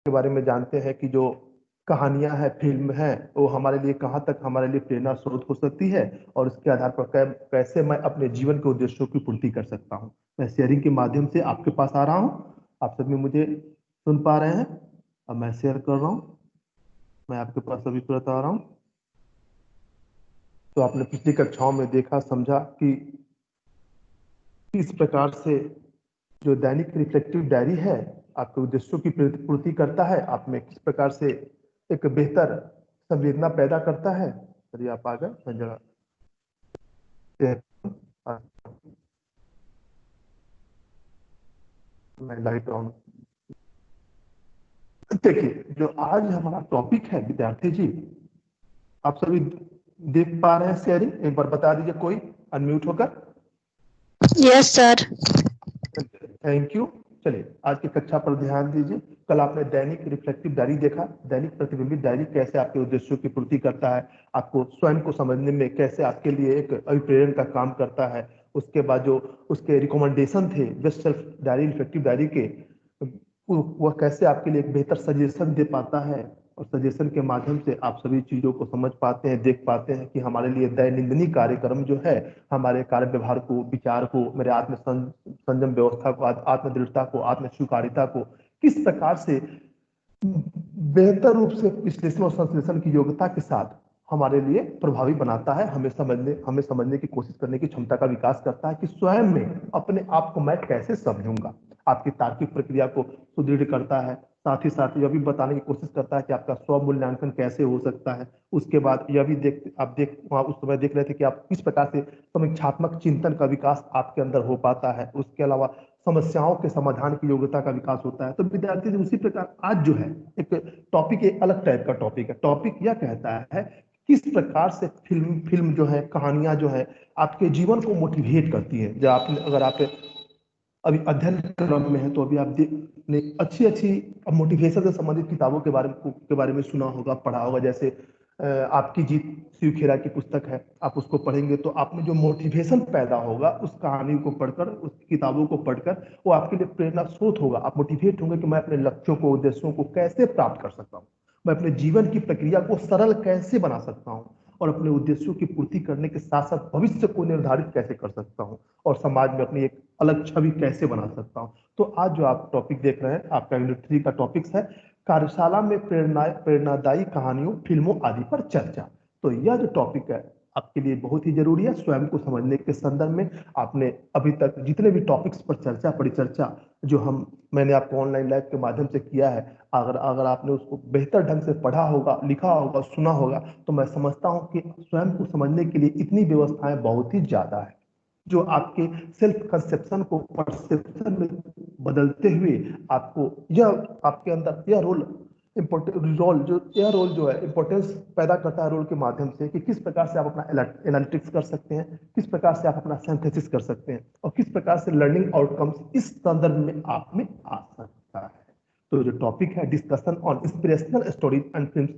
के बारे में जानते हैं कि जो कहानियां हैं, फिल्म है, वो हमारे लिए कहाँ तक हमारे लिए प्रेरणा स्रोत हो सकती है, और उसके आधार पर कैसे मैं अपने जीवन के उद्देश्यों की पूर्ति कर सकता हूँ। मैं शेयरिंग के माध्यम से आपके पास आ रहा हूँ। आप सभी मुझे सुन पा रहे हैं। अब मैं शेयर कर रहा हूँ। मैं आपके पास अभी तुरंत आ रहा हूँ। तो आपने पिछली कक्षाओं में देखा समझा कि किस प्रकार से जो दैनिक रिफ्लेक्टिव डायरी है आपके उद्देश्यों की पूर्ति करता है, आप में किस प्रकार से एक बेहतर संवेदना पैदा करता है। चलिए आप आ गए, मैं जरा मैं लाइट ऑन। देखिए, जो आज हमारा टॉपिक है विद्यार्थी जी, आप सभी देख पा रहे हैं शेयरिंग? एक बार बता दीजिए कोई अनम्यूट होकर। Yes sir. Thank you. चलिए आज की कक्षा पर ध्यान दीजिए। कल आपने दैनिक रिफ्लेक्टिव डायरी देखा। दैनिक प्रतिबिंबित डायरी कैसे आपके उद्देश्यों की पूर्ति करता है, आपको स्वयं को समझने में कैसे आपके लिए एक अभिप्रेरण का काम करता है। उसके बाद जो उसके रिकमेंडेशन थे best self diary reflective diary के, वह कैसे आपके लिए एक बेहतर सजेशन दे पाता है, और सजेशन के माध्यम से आप सभी चीजों को समझ पाते हैं, देख पाते हैं कि हमारे लिए दैनंदिनी कार्यक्रम जो है, हमारे कार्य व्यवहार को, विचार को, मेरे संयम व्यवस्था को, आत्म दृढ़ता को, आत्म स्वीकारिता को किस प्रकार से बेहतर रूप से विश्लेषण और संश्लेषण की योग्यता के साथ हमारे लिए प्रभावी बनाता है। हमें समझने की कोशिश करने की क्षमता का विकास करता है कि स्वयं में अपने आप को मैं कैसे समझूंगा। आपकी तार्किक प्रक्रिया को सुदृढ़ करता है। साथ ही साथ यह भी बताने की कोशिश करता है कि आपका स्व मूल्यांकन कैसे हो सकता है। उसके बाद यह भी वहाँ उस समय देख रहे थे कि आप किस प्रकार से समीक्षात्मक चिंतन का विकास आपके अंदर हो पाता है। उसके अलावा समस्याओं के समाधान की योग्यता का विकास होता है। तो विद्यार्थी उसी प्रकार आज जो है एक टॉपिक, एक अलग टाइप का टॉपिक है। टॉपिक यह कहता है किस प्रकार से फिल्म जो है, कहानियां जो है, आपके जीवन को मोटिवेट करती है। जब आपने, अगर आप अभी अध्ययन क्रम में है तो अभी आप ने अच्छी अच्छी मोटिवेशन से संबंधित किताबों के बारे में सुना होगा, पढ़ा होगा। जैसे आपकी जीत शिव खेरा की पुस्तक है, आप उसको पढ़ेंगे तो आप में जो मोटिवेशन पैदा होगा उस कहानी को पढ़कर, उस किताबों को पढ़कर, वो आपके लिए प्रेरणा स्रोत होगा। आप मोटिवेट होंगे कि मैं अपने लक्ष्यों को, उद्देश्यों को कैसे प्राप्त कर सकता हूँ, मैं अपने जीवन की प्रक्रिया को सरल कैसे बना सकता हूँ, और अपने उद्देश्यों की पूर्ति करने के साथ साथ भविष्य को निर्धारित कैसे कर सकता हूँ, और समाज में अपनी एक अलग छवि कैसे बना सकता हूँ। तो आज जो आप टॉपिक देख रहे हैं, आपका यूनिट 3 का टॉपिक है कार्यशाला में प्रेरणादायी कहानियों, फिल्मों आदि पर चर्चा। तो यह जो टॉपिक है आपके लिए बहुत ही जरूरी है स्वयं को समझने के संदर्भ में। आपने अभी तक जितने भी टॉपिक्स पर चर्चा, परिचर्चा जो मैंने आपको ऑनलाइन लाइव के माध्यम से किया है, अगर अगर आपने उसको बेहतर ढंग से पढ़ा होगा, लिखा होगा, सुना होगा, तो मैं समझता हूं कि स्वयं को समझने के लिए इतनी व्यवस्थाएं बहुत ही ज्यादा है, जो आपके सेल्फ कंसेप्शन को परसेप्शन में बदलते हुए आपको यह आपके अंदर यह रोल इम्पोर्टेंट रोल जो यह रोल जो है इंपॉर्टेंस पैदा करता है रोल के माध्यम से, कि किस प्रकार से आप अपना एनालिटिक्स कर सकते हैं, किस प्रकार से आप अपना सिंथेसिस कर सकते हैं, और किस प्रकार से लर्निंग आउटकम्स इस संदर्भ में आप में आ सकता है। तो जो टॉपिक है discussion on inspirational stories and films,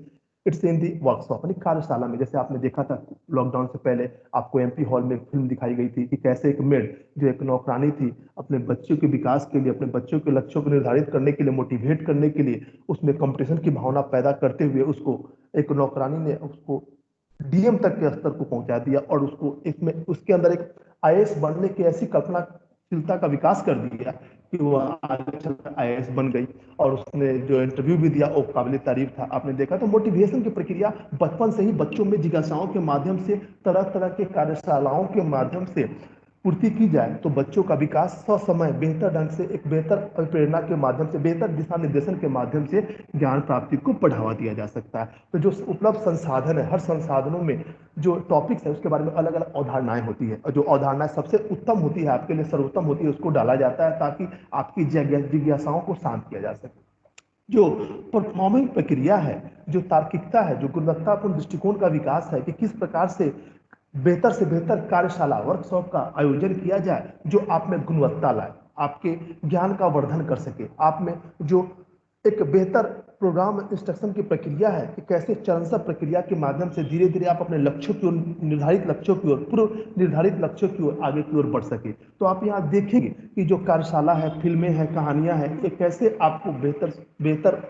it's in the workshop, यानी कार्यशाला में। जैसे आपने देखा था लॉकडाउन से पहले आपको एमपी हॉल में फिल्म दिखाई गई थी कि कैसे एक मेड जो एक नौकरानी थी, अपने बच्चों के विकास के लिए, अपने बच्चों के लक्ष्यों को निर्धारित करने के लिए, मोटिवेट करने के लिए, उसमें कंपटीशन की भावना पैदा करते हुए उसको एक नौकरानी ने उसको डीएम तक के स्तर को पहुंचा दिया, और उसको इसमें उसके अंदर एक आईएएस बनने की ऐसी कल्पनाशीलता का विकास कर दिया कि वो आगे चलकर आईएएस बन गई। और उसने जो इंटरव्यू भी दिया वो काबिल तारीफ था। आपने देखा तो मोटिवेशन की प्रक्रिया बचपन से ही बच्चों में जिज्ञासाओं के माध्यम से, तरह तरह के कार्यशालाओं के माध्यम से पूर्ति की जाए तो बच्चों का विकास ससमय बेहतर ढंग से, एक बेहतर प्रेरणा के माध्यम से, बेहतर दिशा निर्देशन के माध्यम से ज्ञान प्राप्ति को बढ़ावा दिया जा सकता है। तो जो उपलब्ध संसाधन है, हर संसाधनों में जो टॉपिक्स है उसके बारे में अलग अलग अवधारणाएं होती है, और जो अवधारणाएं सबसे उत्तम होती है, आपके लिए सर्वोत्तम होती है, उसको डाला जाता है ताकि आपकी जिज्ञासाओं को शांत किया जा सके। जो परफॉर्मिंग प्रक्रिया है, जो तार्किकता है, जो गुणवत्तापूर्ण दृष्टिकोण का विकास है कि किस प्रकार से बेहतर से बेहतर कार्यशाला, वर्कशॉप का आयोजन किया जाए जो आप में गुणवत्ता लाए, आपके ज्ञान का वर्धन कर सके, आप में जो एक बेहतर प्रोग्राम इंस्ट्रक्शन की प्रक्रिया है कि कैसे चरणबद्ध प्रक्रिया के माध्यम से धीरे धीरे आप अपने लक्ष्यों की ओर, निर्धारित लक्ष्यों की ओर, पूर्व निर्धारित लक्ष्यों की ओर, आगे की ओर बढ़ सके। तो आप यहाँ देखेंगे कि जो कार्यशाला है, फिल्में हैं, कहानियां हैं, ये कैसे आपको बेहतर बेहतर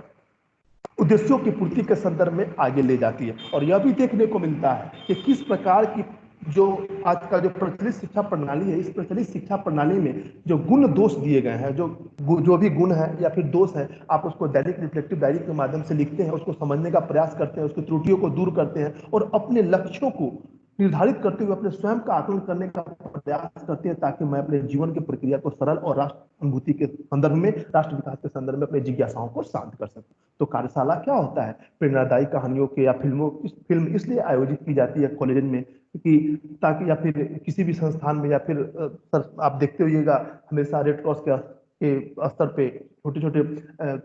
उद्देश्यों की पूर्ति के संदर्भ में आगे ले जाती है। और यह भी देखने को मिलता है कि किस प्रकार की जो आज का जो प्रचलित शिक्षा प्रणाली है, इस प्रचलित शिक्षा प्रणाली में जो गुण दोष दिए गए हैं, जो भी गुण है या फिर दोष है, आप उसको दैनिक रिफ्लेक्टिव डायरी के माध्यम से लिखते हैं, उसको समझने का प्रयास करते हैं, उसकी त्रुटियों को दूर करते हैं और अपने लक्ष्यों को निर्धारित करते हुए अपने स्वयं का आकलन करने का प्रयास करते हैं, ताकि मैं अपने जीवन की प्रक्रिया को सरल और राष्ट्र अनुभूति के संदर्भ में, राष्ट्र विकास के संदर्भ में अपने जिज्ञासाओं को शांत कर सकूं। तो कार्यशाला क्या होता है? प्रेरणादायी कहानियों के या फिल्म इसलिए आयोजित की जाती है कॉलेज में कि ताकि, या फिर किसी भी संस्थान में, या फिर आप देखते होइएगा हमेशा रेड क्रॉस के स्तर पे छोटे छोटे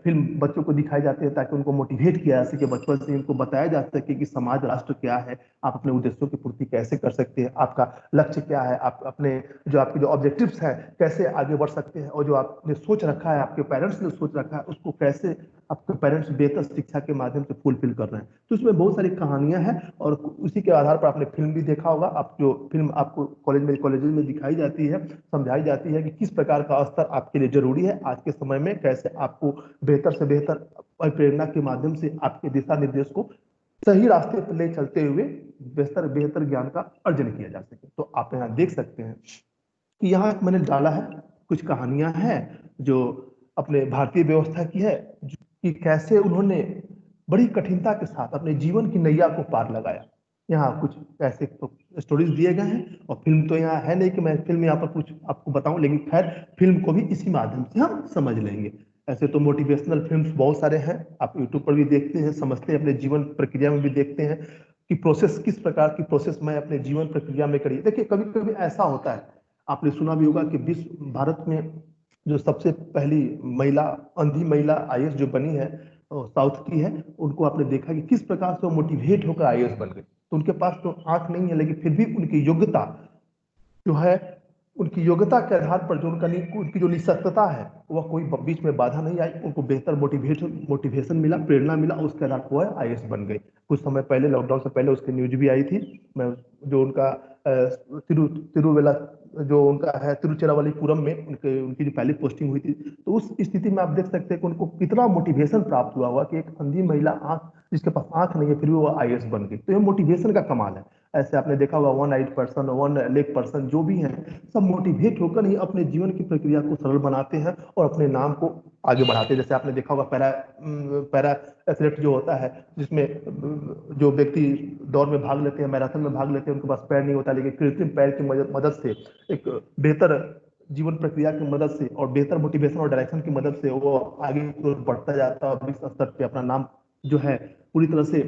फिल्म बच्चों को दिखाई जाते हैं, ताकि उनको मोटिवेट किया जा सके, बचपन से उनको बताया जा सके कि समाज राष्ट्र क्या है, आप अपने उद्देश्यों की पूर्ति कैसे कर सकते हैं, आपका लक्ष्य क्या है, आप अपने आपके जो ऑब्जेक्टिव्स हैं कैसे आगे बढ़ सकते हैं, और जो आपने सोच रखा है, आपके पेरेंट्स ने सोच रखा है, उसको कैसे आपके पेरेंट्स बेहतर शिक्षा के माध्यम से फुलफिल कर रहे हैं। तो इसमें बहुत सारी कहानियां हैं और उसी के आधार पर आपने फिल्म भी देखा होगा। आप जो फिल्म आपको कॉलेज में दिखाई जाती है, समझाई जाती है कि किस प्रकार का स्तर आपके लिए जरूरी है आज के समय में, कैसे आपको बेहतर से बेहतर प्रेरणा के माध्यम से आपके दिशा निर्देश को सही रास्ते पर ले चलते हुए बेहतर बेहतर ज्ञान का अर्जन किया जा सके। तो आप यहाँ देख सकते हैं कि यहाँ मैंने डाला है कुछ कहानियां हैं जो अपने भारतीय व्यवस्था की है, कि कैसे उन्होंने बड़ी कठिनता के साथ अपने जीवन की नैया को पार लगाया। यहाँ कुछ ऐसे तो स्टोरीज दिए गए हैं, और फिल्म तो यहाँ है नहीं कि मैं फिल्म यहाँ पर कुछ आपको बताऊं, लेकिन खैर फिल्म को भी इसी माध्यम से हम समझ लेंगे। ऐसे तो मोटिवेशनल फिल्म्स बहुत सारे हैं, आप यूट्यूब पर भी देखते हैं, समझते हैं, अपने जीवन प्रक्रिया में भी देखते हैं कि प्रोसेस किस प्रकार की प्रोसेस मैं अपने जीवन प्रक्रिया में करी। देखिए कभी कभी ऐसा होता है, आपने सुना भी होगा कि विश्व भारत में जो सबसे पहली महिला अंधी महिला आईएएस जो बनी है, साउथ की है, उनको आपने देखा कि किस प्रकार से वो मोटिवेट होकर आईएएस बन गई। तो उनके पास तो आंख नहीं है, लेकिन फिर भी उनकी योग्यता जो है, उनकी योग्यता के आधार पर जो उनकी जो निःशक्तता है, वह कोई बीच में बाधा नहीं आई, उनको बेहतर मोटिवेशन मिला, प्रेरणा मिला, उसके आधार पर वह आईएएस बन गई। कुछ समय पहले, लॉकडाउन से पहले उसकी न्यूज भी आई थी। मैं जो उनका तिरुवेला जो उनका है तिरुचिरावलीपुरम में उनकी जो पहली पोस्टिंग हुई थी, तो उस स्थिति में आप देख सकते हैं कि उनको कितना मोटिवेशन प्राप्त हुआ कि एक अंधी महिला, आंख जिसके पास आंख नहीं है, फिर भी वो आईएएस बन गई। तो ये मोटिवेशन का कमाल है। ऐसे आपने देखा होगा one eyed person, one leg person जो भी हैं, सब मोटिवेट होकर ही अपने जीवन की प्रक्रिया को सरल बनाते हैं और अपने नाम को आगे बढ़ाते हैं। जैसे आपने देखा होगा पैरा एथलीट जो होता है, जिसमें जो व्यक्ति दौड़ में भाग लेते हैं, मैराथन में भाग लेते हैं, उनके पास पैर नहीं होता, लेकिन कृत्रिम पैर की मदद से, एक बेहतर जीवन प्रक्रिया की मदद से और बेहतर मोटिवेशन और डायरेक्शन की मदद से वो आगे की ओर बढ़ता जाता है और विश्व स्तर पे अपना नाम जो है पूरी तरह से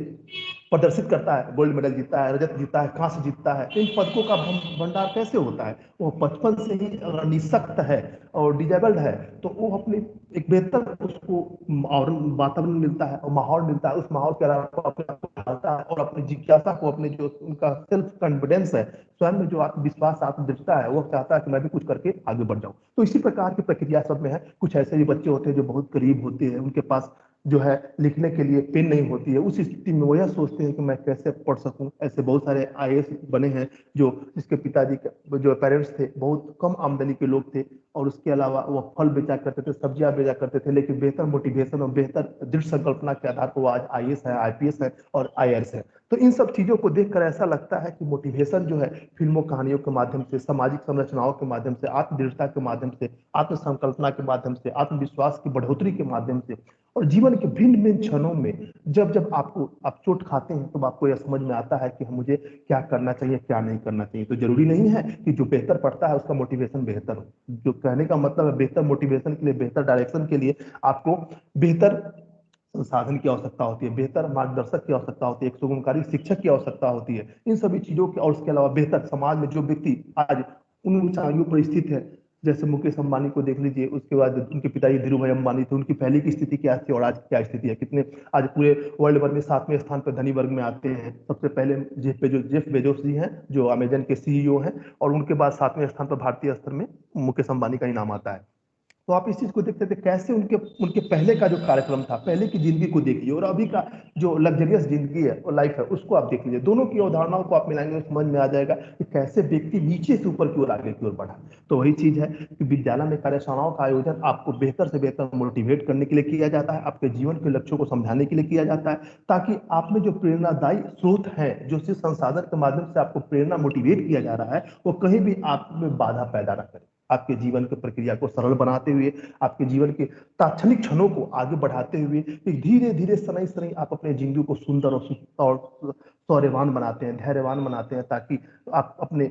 प्रदर्शित करता है। गोल्ड मेडल जीतता है, रजत जीतता है, कांस्य जीतता है। इन पदकों का भंडार कैसे होता है? वो बचपन से ही अगर निःशक्त है और डिजेबल्ड है, तो वो अपने एक बेहतर उसको और वातावरण मिलता है और माहौल मिलता है, उस माहौल के अलावा अपने आप को ढालता है और अपनी जिज्ञासा को, अपने जो उनका सेल्फ कॉन्फिडेंस है, स्वयं में जो आत्मविश्वास, आत्मदृढ़ता है, वो चाहता है कि मैं भी कुछ करके आगे बढ़ जाऊं। तो इसी प्रकार की प्रक्रिया सब में है। कुछ ऐसे भी बच्चे होते हैं जो बहुत गरीब होते हैं, उनके पास जो है लिखने के लिए पेन नहीं होती है, उस स्थिति में वो यह सोचते हैं कि मैं कैसे पढ़ सकूं। ऐसे बहुत सारे आईएएस बने हैं जो जिसके पिताजी जो पेरेंट्स थे बहुत कम आमदनी के लोग थे, और उसके अलावा वो फल बेचा करते थे, सब्जियां बेचा करते थे, लेकिन बेहतर मोटिवेशन और बेहतर दृढ़ संकल्पना के आधार पर वो आज आईएएस है, आईपीएस है और आईआरएस है। तो इन सब चीजों को देखकर ऐसा लगता है कि मोटिवेशन जो है फिल्मों कहानियों के माध्यम से, सामाजिक संरचनाओं के माध्यम से, आत्मदृढ़ता के माध्यम से, आत्म संकल्पना के माध्यम से, आत्मविश्वास की बढ़ोतरी के माध्यम से, और जीवन के भिन्न भिन्न क्षणों में जब जब आप चोट खाते हैं, तो आपको यह समझ में आता है कि मुझे क्या करना चाहिए, क्या नहीं करना चाहिए। तो जरूरी नहीं है कि जो बेहतर पढ़ता है उसका मोटिवेशन बेहतर हो। जो कहने का मतलब है, बेहतर मोटिवेशन के लिए, बेहतर डायरेक्शन के लिए आपको बेहतर संसाधन की आवश्यकता होती है, बेहतर मार्गदर्शक की आवश्यकता होती है, एक सुगमकारी शिक्षक की आवश्यकता होती है। इन सभी चीजों की, और उसके अलावा बेहतर समाज में जो व्यक्ति आज उन ऊंचाइयों पर स्थित है, जैसे मुकेश अंबानी को देख लीजिए, उसके बाद उनके पिताजी धीरू भाई अंबानी थे, उनकी पहले की स्थिति क्या थी और आज क्या स्थिति है। कितने आज पूरे वर्ल्ड भर में 7वें स्थान पर धनी वर्ग में आते हैं। सबसे पहले जेफ बेजोस जी हैं जो अमेजन के सीईओ हैं, और उनके बाद 7वें स्थान पर भारतीय स्तर में मुकेश अंबानी का ही नाम आता है। तो आप इस चीज को देखते थे कैसे उनके उनके पहले का जो कार्यक्रम था, पहले की जिंदगी को देखिए और अभी का जो लग्जरियस जिंदगी है और लाइफ है उसको आप देख लीजिए। दोनों की अवधारणाओं को आप मिलाएंगे तो समझ में आ जाएगा कि कैसे व्यक्ति नीचे से ऊपर की ओर आगे की ओर बढ़ा। तो वही चीज है कि विद्यालय में कार्यशालाओं का आयोजन आपको बेहतर से बेहतर मोटिवेट करने के लिए किया जाता है, आपके जीवन के लक्ष्यों को समझाने के लिए किया जाता है, ताकि आप में जो प्रेरणादायी स्रोत है, जो सिर्फ संसाधन के माध्यम से आपको प्रेरणा मोटिवेट किया जा रहा है, वो कहीं भी आप में बाधा पैदा न करे। आपके जीवन की प्रक्रिया को सरल बनाते हुए, आपके जीवन के तात्क्षणिक क्षणों को आगे बढ़ाते हुए एक धीरे धीरे सनई सनई आप अपने जिंदगी को सुंदर और शौर्यवान बनाते हैं, धैर्यवान बनाते हैं, ताकि आप अपने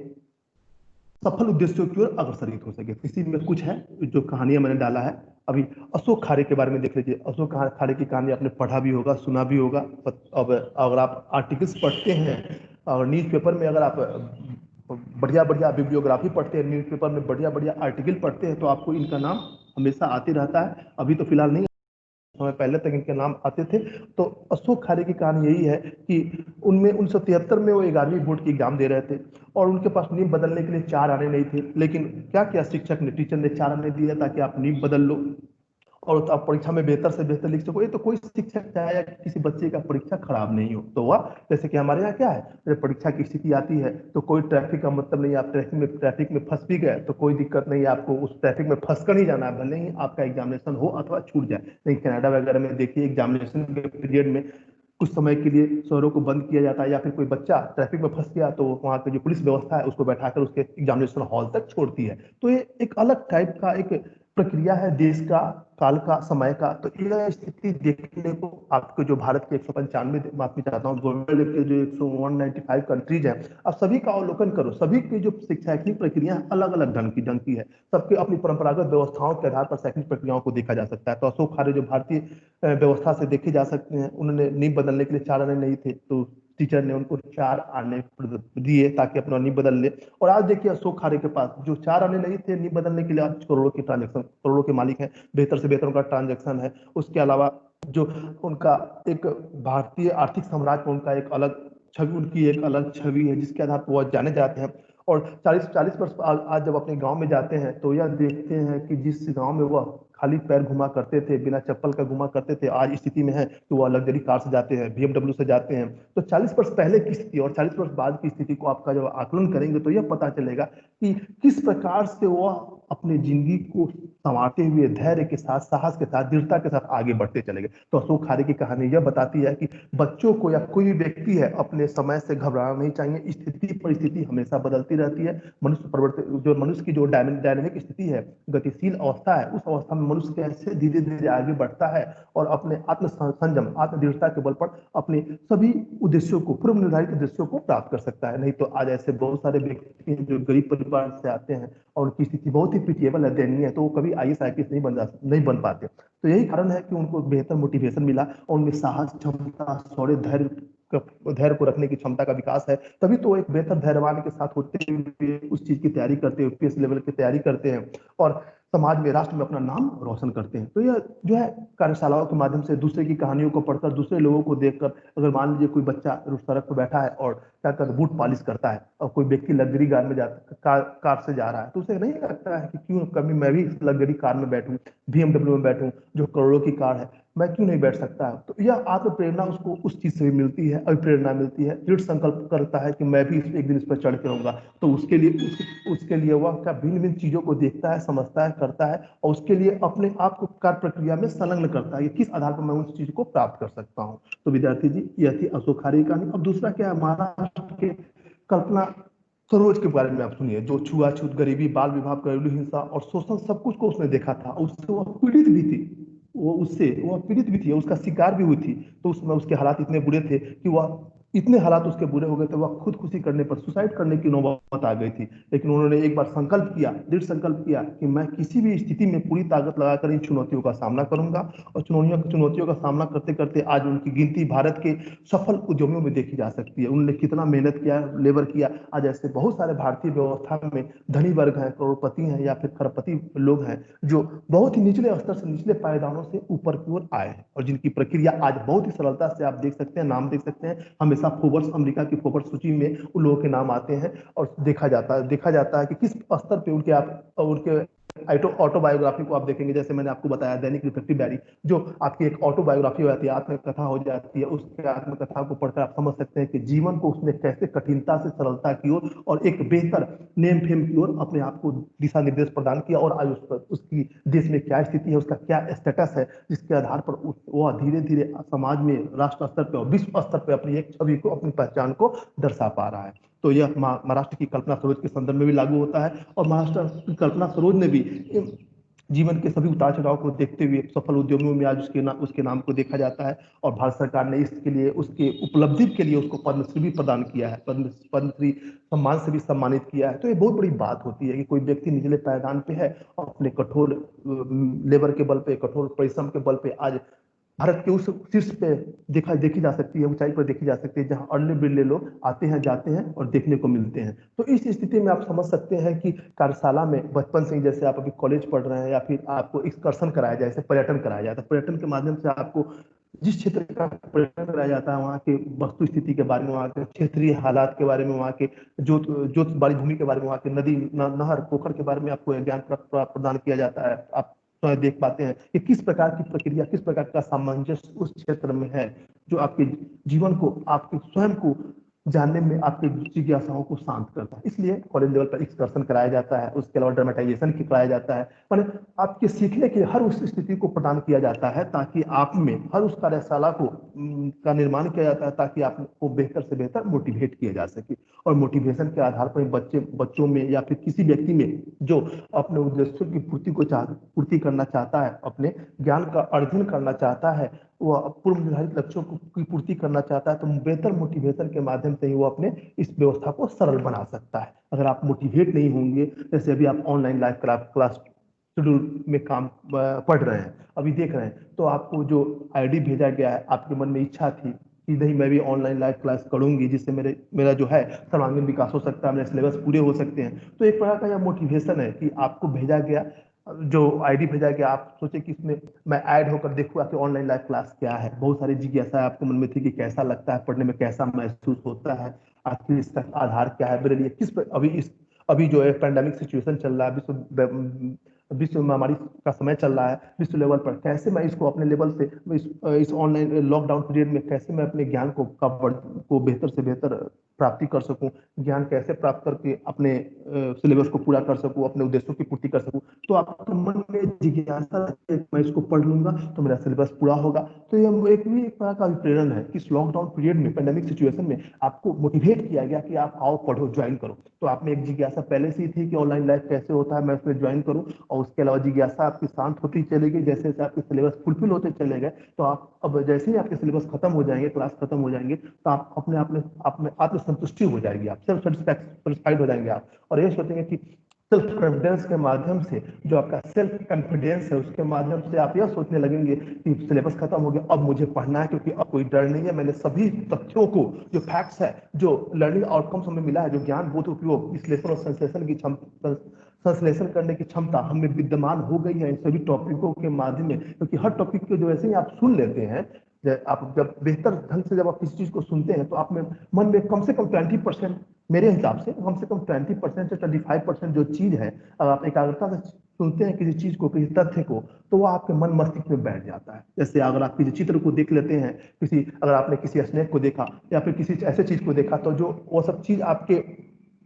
सफल उद्देश्यों की ओर अग्रसरित हो सके। इसी में कुछ है जो कहानियां मैंने डाला है। अभी अशोक खारे के बारे में देख लीजिए। अशोक खारे की कहानी आपने पढ़ा भी होगा, सुना भी होगा। अब अगर आप आर्टिकल्स पढ़ते हैं और न्यूज़पेपर में अगर आप बढ़िया बढ़िया बिब्लियोग्राफी पढ़ते हैं, न्यूज़पेपर में बढ़िया बढ़िया आर्टिकल पढ़ते हैं, तो आपको इनका नाम हमेशा आते रहता है। अभी तो फिलहाल नहीं, समय पहले तक इनके नाम आते थे। तो अशोक खारे की कहानी यही है कि उनमें 1973 में वो 11वीं बोर्ड की एग्जाम दे रहे थे और उनके पास नींव बदलने के लिए 4 आने नहीं थे, लेकिन क्या किया शिक्षक ने, टीचर ने 4 आने दिया ताकि आप नींव बदल लो और तो आप परीक्षा में बेहतर से बेहतर लिख सको। ये तो कोई शिक्षक चाहे या किसी बच्चे का परीक्षा खराब नहीं हो तो वह, जैसे कि हमारे यहाँ क्या है, जब परीक्षा की स्थिति आती है तो कोई ट्रैफिक का मतलब नहीं, आप ट्रैफिक में फंस भी गए तो कोई दिक्कत नहीं है, आपको उस ट्रैफिक में फंस कर ही जाना है, भले ही आपका एग्जामिनेशन हो अथवा छूट जाए। लेकिन कनाडा वगैरह में देखिए एग्जामिनेशन के पीरियड में कुछ समय के लिए शहरों को बंद किया जाता है, या फिर कोई बच्चा ट्रैफिक में फंस गया तो वहाँ की जो पुलिस व्यवस्था है उसको बैठाकर उसके एग्जामिनेशन हॉल तक छोड़ती है। तो ये एक अलग टाइप का एक प्रक्रिया है देश का, काल का, समय का। तो यह स्थिति देखने को आपको जो भारत के 195, माफी चाहता हूँ, वर्ल्ड के जो 195 कंट्रीज है, अब सभी का अवलोकन करो। सभी की जो शैक्षणिक प्रक्रिया अलग अलग ढंग की है। सबकी अपनी परंपरागत व्यवस्थाओं के आधार पर शैक्षणिक प्रक्रियाओं को देखा जा सकता है। तो अशोक खारे जो भारतीय व्यवस्था से देखे जा सकते हैं, उन्होंने नींव बदलने के लिए 4 आने नहीं थे तो टीचर ने उनको 4 आने दिए ताकि अपना नींव बदल ले। और आज देखिए अशोक खारे के पास जो 4 आने नहीं थे नींव बदलने के लिए, आज करोड़ों की ट्रांजेक्शन, करोड़ों के मालिक हैं, बेहतर से बेहतर उनका ट्रांजेक्शन है। उसके अलावा जो उनका एक भारतीय आर्थिक साम्राज्य में उनका एक अलग छवि, उनकी एक अलग छवि है जिसके आधार पर वह जाने जाते हैं। और 40-40 वर्ष आज जब अपने गांव में जाते हैं तो यह देखते हैं कि जिस गांव में वह खाली पैर घुमा करते थे, बिना चप्पल का घुमा करते थे, आज स्थिति में है कि वह लग्जरी कार से जाते हैं, BMW से जाते हैं। तो 40 वर्ष पहले की स्थिति और 40 वर्ष बाद की स्थिति को आपका जब आकलन करेंगे तो यह पता चलेगा कि किस प्रकार से वह अपनी जिंदगी को संवारते हुए धैर्य के साथ, साहस के साथ, दृढ़ता के साथ आगे बढ़ते चले गए। तो अशोक खारे की कहानी यह बताती है कि बच्चों को या कोई भी व्यक्ति है अपने समय से घबराना नहीं चाहिए। स्थिति परिस्थिति हमेशा बदलती रहती है। मनुष्य परिवर्तित, जो मनुष्य की जो डायनेमिक स्थिति है, गतिशील अवस्था है, उस अवस्था में मनुष्य कैसे धीरे धीरे आगे बढ़ता है और अपने आत्म संयम, आत्म दृढ़ता के बल पर अपने सभी उद्देश्यों को, पूर्व निर्धारित उद्देश्यों को प्राप्त कर सकता है। नहीं तो आज ऐसे बहुत सारे व्यक्ति हैं जो गरीब परिवार से आते हैं और उनकी स्थिति बहुत ही पिटिएबल है, दयनीय है, तो वो कभी IAS IPS नहीं बन पाते। तो यही कारण है कि उनको बेहतर मोटिवेशन मिला और उनमें साहस, क्षमता, शौर्य, धैर्य को रखने की क्षमता का विकास है। तभी तो एक बेहतर धैर्यवान के साथ होते हुए उस चीज की तैयारी करते हैं, UPSC लेवल की तैयारी करते हैं और समाज में, राष्ट्र में अपना नाम रोशन करते हैं। तो यह जो है कार्यशालाओं के माध्यम से दूसरे की कहानियों को पढ़कर, दूसरे लोगों को देखकर, अगर मान लीजिए कोई बच्चा सड़क पर बैठा है और क्या कर बूट पॉलिश करता है और कोई व्यक्ति लग्जरी कार में जाता, कार से जा रहा है, तो उसे नहीं लगता है कि क्यों कभी मैं भी लग्जरी कार में बैठूं, BMW में बैठूं, जो करोड़ों की कार है, मैं क्यों नहीं बैठ सकता। तो यह आत्म प्रेरणा उसको उस चीज से भी मिलती है, अभिप्रेरणा मिलती है, दृढ़ संकल्प करता है कि मैं भी एक दिन इस पर चढ़ के रहूंगा। तो उसके लिए वह क्या भिन्न भिन्न चीजों को देखता है, समझता है, करता है और उसके लिए अपने आप को कार्य प्रक्रिया में संलग्न करता है कि किस आधार पर मैं उस चीज को प्राप्त कर सकता हूँ। तो विद्यार्थी जी, यह थी अशोक खारे की कहानी। अब दूसरा क्या है, महाराष्ट्र के कल्पना सरोज के बारे में आप सुनिए, जो छुआछूत, गरीबी, बाल विवाह, घरेलू हिंसा और शोषण सब कुछ को उसने देखा था। उससे वह पीड़ित भी थी, वह पीड़ित भी थी, उसका शिकार भी हुई थी। तो उसमें उसके हालात इतने बुरे थे कि वह, इतने हालात उसके बुरे हो गए थे, वह खुदकुशी करने पर, सुसाइड करने की नौबत आ गई थी। लेकिन उन्होंने एक बार संकल्प किया, दृढ़ संकल्प किया कि मैं किसी भी स्थिति में पूरी ताकत लगाकर इन चुनौतियों का सामना करूंगा। और चुनौतियों का सामना करते करते आज उनकी गिनती भारत के सफल उद्यमियों में देखी जा सकती है। उन्होंने कितना मेहनत किया, लेबर किया। आज ऐसे बहुत सारे भारतीय व्यवस्था में धनी वर्ग हैं, करोड़पति हैं या फिर खरबपति लोग हैं, जो बहुत ही निचले स्तर से, निचले पायदानों से ऊपर की ओर आए हैं और जिनकी प्रक्रिया आज बहुत ही सरलता से आप देख सकते हैं, नाम देख सकते हैं। हमेशा फोर्ब्स, अमेरिका की फोर्ब्स सूची में उन लोगों के नाम आते हैं और देखा जाता है कि किस स्तर पे उनके ऑटोबायोग्राफी को आप देखेंगे, जैसे मैंने आपको बताया दैनिक रिफ्लेक्टिव डायरी, जो आपकी एक ऑटोबायोग्राफी हो जाती है, आत्मकथा हो जाती है। उसके आत्मकथा को पढ़कर आप समझ सकते हैं कि जीवन को उसने कैसे कठिनता से सरलता की ओर और एक बेहतर नेम फेम की ओर अपने आप को दिशा निर्देश प्रदान किया, और आज उस पर उसकी देश में क्या स्थिति है, उसका क्या स्टेटस है, जिसके आधार पर वो धीरे धीरे समाज में, राष्ट्र स्तर पर और विश्व स्तर पर अपनी एक छवि को, अपनी पहचान को दर्शा पा रहा है। तो यह महाराष्ट्र की कल्पना सरोज के संदर्भ में भी लागू होता है, और महाराष्ट्र की कल्पना सरोज ने भी जीवन के सभी उतार चढ़ाव को देखते हुए सफल उद्यमियों में आज उसके नाम को देखा जाता है। और भारत सरकार ने इसके लिए, उसके उपलब्धि के लिए उसको पद्मश्री भी प्रदान किया है, पद्मश्री सम्मान से भी सम्मानित किया है। तो ये बहुत बड़ी बात होती है कि कोई व्यक्ति निचले पायदान पे है और अपने कठोर लेबर के बल पे, कठोर परिश्रम के बल पे आज भारत के उस शीर्ष पे देखी जा सकती है, ऊंचाई पर देखी जा सकती है, जहां अड़ले बिरले लोग आते हैं, जाते हैं और देखने को मिलते हैं। तो इस स्थिति में आप समझ सकते हैं कि कार्यशाला में बचपन से ही, जैसे आप अभी कॉलेज पढ़ रहे हैं या फिर आपको एक्सकर्शन कराया जाए, जैसे पर्यटन कराया जाता है, पर्यटन के माध्यम से आपको जिस क्षेत्र का पर्यटन कराया जाता है, वहाँ के वस्तु स्थिति के बारे में, वहाँ के क्षेत्रीय हालात के बारे में, वहाँ के जोत बाड़ी भूमि के बारे में, वहाँ के नदी नहर पोखर के बारे में आपको ज्ञान प्रदान किया जाता है। आप देख पाते हैं कि किस प्रकार की प्रक्रिया, किस प्रकार का सामंजस्य उस क्षेत्र में है, जो आपके जीवन को, आपके स्वयं को जानने में आपके जिज्ञासाओं को शांत करता है। इसलिए कॉलेज लेवल पर एक्सकर्शन कराया जाता है, उसके अलावा ड्रामेटाइजेशन की कराया जाता है, पर आपके सीखने के हर उस स्थिति को प्रदान किया जाता है, ताकि आप में हर उस कार्यशाला को का निर्माण किया जाता है, ताकि आपको बेहतर से बेहतर मोटिवेट किया जा सके। और मोटिवेशन के आधार पर बच्चों में या फिर किसी व्यक्ति में जो अपने उद्देश्यों की पूर्ति करना चाहता है, अपने ज्ञान का अर्जन करना चाहता है, वो पूर्व निर्धारित लक्ष्यों की पूर्ति करना चाहता है, तो बेहतर मोटिवेशन के माध्यम से ही वो अपने इस व्यवस्था को सरल बना सकता है। अगर आप मोटिवेट नहीं होंगे, जैसे अभी आप ऑनलाइन लाइव क्लास शेड्यूल में काम पढ़ रहे हैं, अभी देख रहे हैं, तो आपको जो आईडी भेजा गया है, आपके मन में इच्छा थी कि नहीं मैं भी ऑनलाइन लाइव क्लास करूंगी, जिससे मेरा जो है सर्वांगीण विकास हो सकता है, मेरे सिलेबस पूरे हो सकते हैं। तो एक प्रकार का यह मोटिवेशन है कि आपको भेजा गया, जो आईडी भेजा गया, आप सोचे कि इसमें मैं ऐड होकर देखूंगा कि ऑनलाइन लाइव क्लास क्या है। बहुत सारी जिज्ञासा आपके मन में थी कि कैसा लगता है पढ़ने में, कैसा महसूस होता है, आखिर इसका आधार क्या है मेरे लिए, अभी जो है पैंडेमिक सिचुएशन चल रहा है, विश्व महामारी का समय चल रहा है, विश्व लेवल पर कैसे मैं इसको अपने लेवल से, इस ऑनलाइन लॉकडाउन पीरियड में कैसे मैं अपने ज्ञान को बेहतर से बेहतर प्राप्ति कर सकूं, ज्ञान कैसे प्राप्त करके अपने सिलेबस को पूरा कर सकूं, अपने उद्देश्यों की पूर्ति कर सकूं। तो आपके मन में जिज्ञासा, मैं इसको पढ़ लूंगा तो मेरा सिलेबस पूरा होगा। तो ये एक तरह का प्रेरण है कि इस लॉकडाउन पीरियड में, पैंडेमिक सिचुएशन में आपको मोटिवेट किया गया कि आप आओ पढ़ो, ज्वाइन करो। तो आप में एक जिज्ञासा पहले से ही थी कि ऑनलाइन लाइफ कैसे होता है, मैं उसमें ज्वाइन करूं, और उसके अलावा जिज्ञासा आपकी शांत होती चली गई। जैसे जैसे आपके सिलेबस फुलफिल होते चले गए, तो आप अब जैसे ही आपके सिलेबस खत्म हो जाएंगे, क्लास खत्म हो जाएंगे, तो आप अपने आत्मसंतुष्टि हो जाएगी, आप सेल्फ सेटिस्फाइड हो जाएंगे आप, और ये सोचेंगे कि सेल्फ कॉन्फिडेंस के माध्यम से, जो आपका सेल्फ कॉन्फिडेंस है, उसके माध्यम से आप यह सोचने लगेंगे कि सिलेबस खत्म हो गया, अब मुझे पढ़ना है, क्योंकि अब कोई डर नहीं है, मैंने सभी तथ्यों को, जो फैक्ट्स है, जो लर्निंग आउटकम्स हमें मिला है, जो ज्ञान बोध उपयोग विश्लेषण और संश्लेषण करने की क्षमता हमें विद्यमान हो गई है इन सभी टॉपिकों के माध्यम में। क्योंकि हर टॉपिक को जो वैसे ही आप सुन लेते हैं, आप जब बेहतर ढंग से जब आप किसी चीज को सुनते हैं, तो आप में मन में कम से कम 20%, मेरे हिसाब से कम 20% से 25% जो चीज है, अगर आप एकाग्रता से सुनते हैं किसी चीज को, किसी तथ्य को, तो वो आपके मन मस्तिष्क में बैठ जाता है। जैसे अगर आप किसी चित्र को देख लेते हैं, अगर आपने किसी स्नेक को देखा या फिर किसी ऐसे चीज को देखा, तो जो वो सब चीज आपके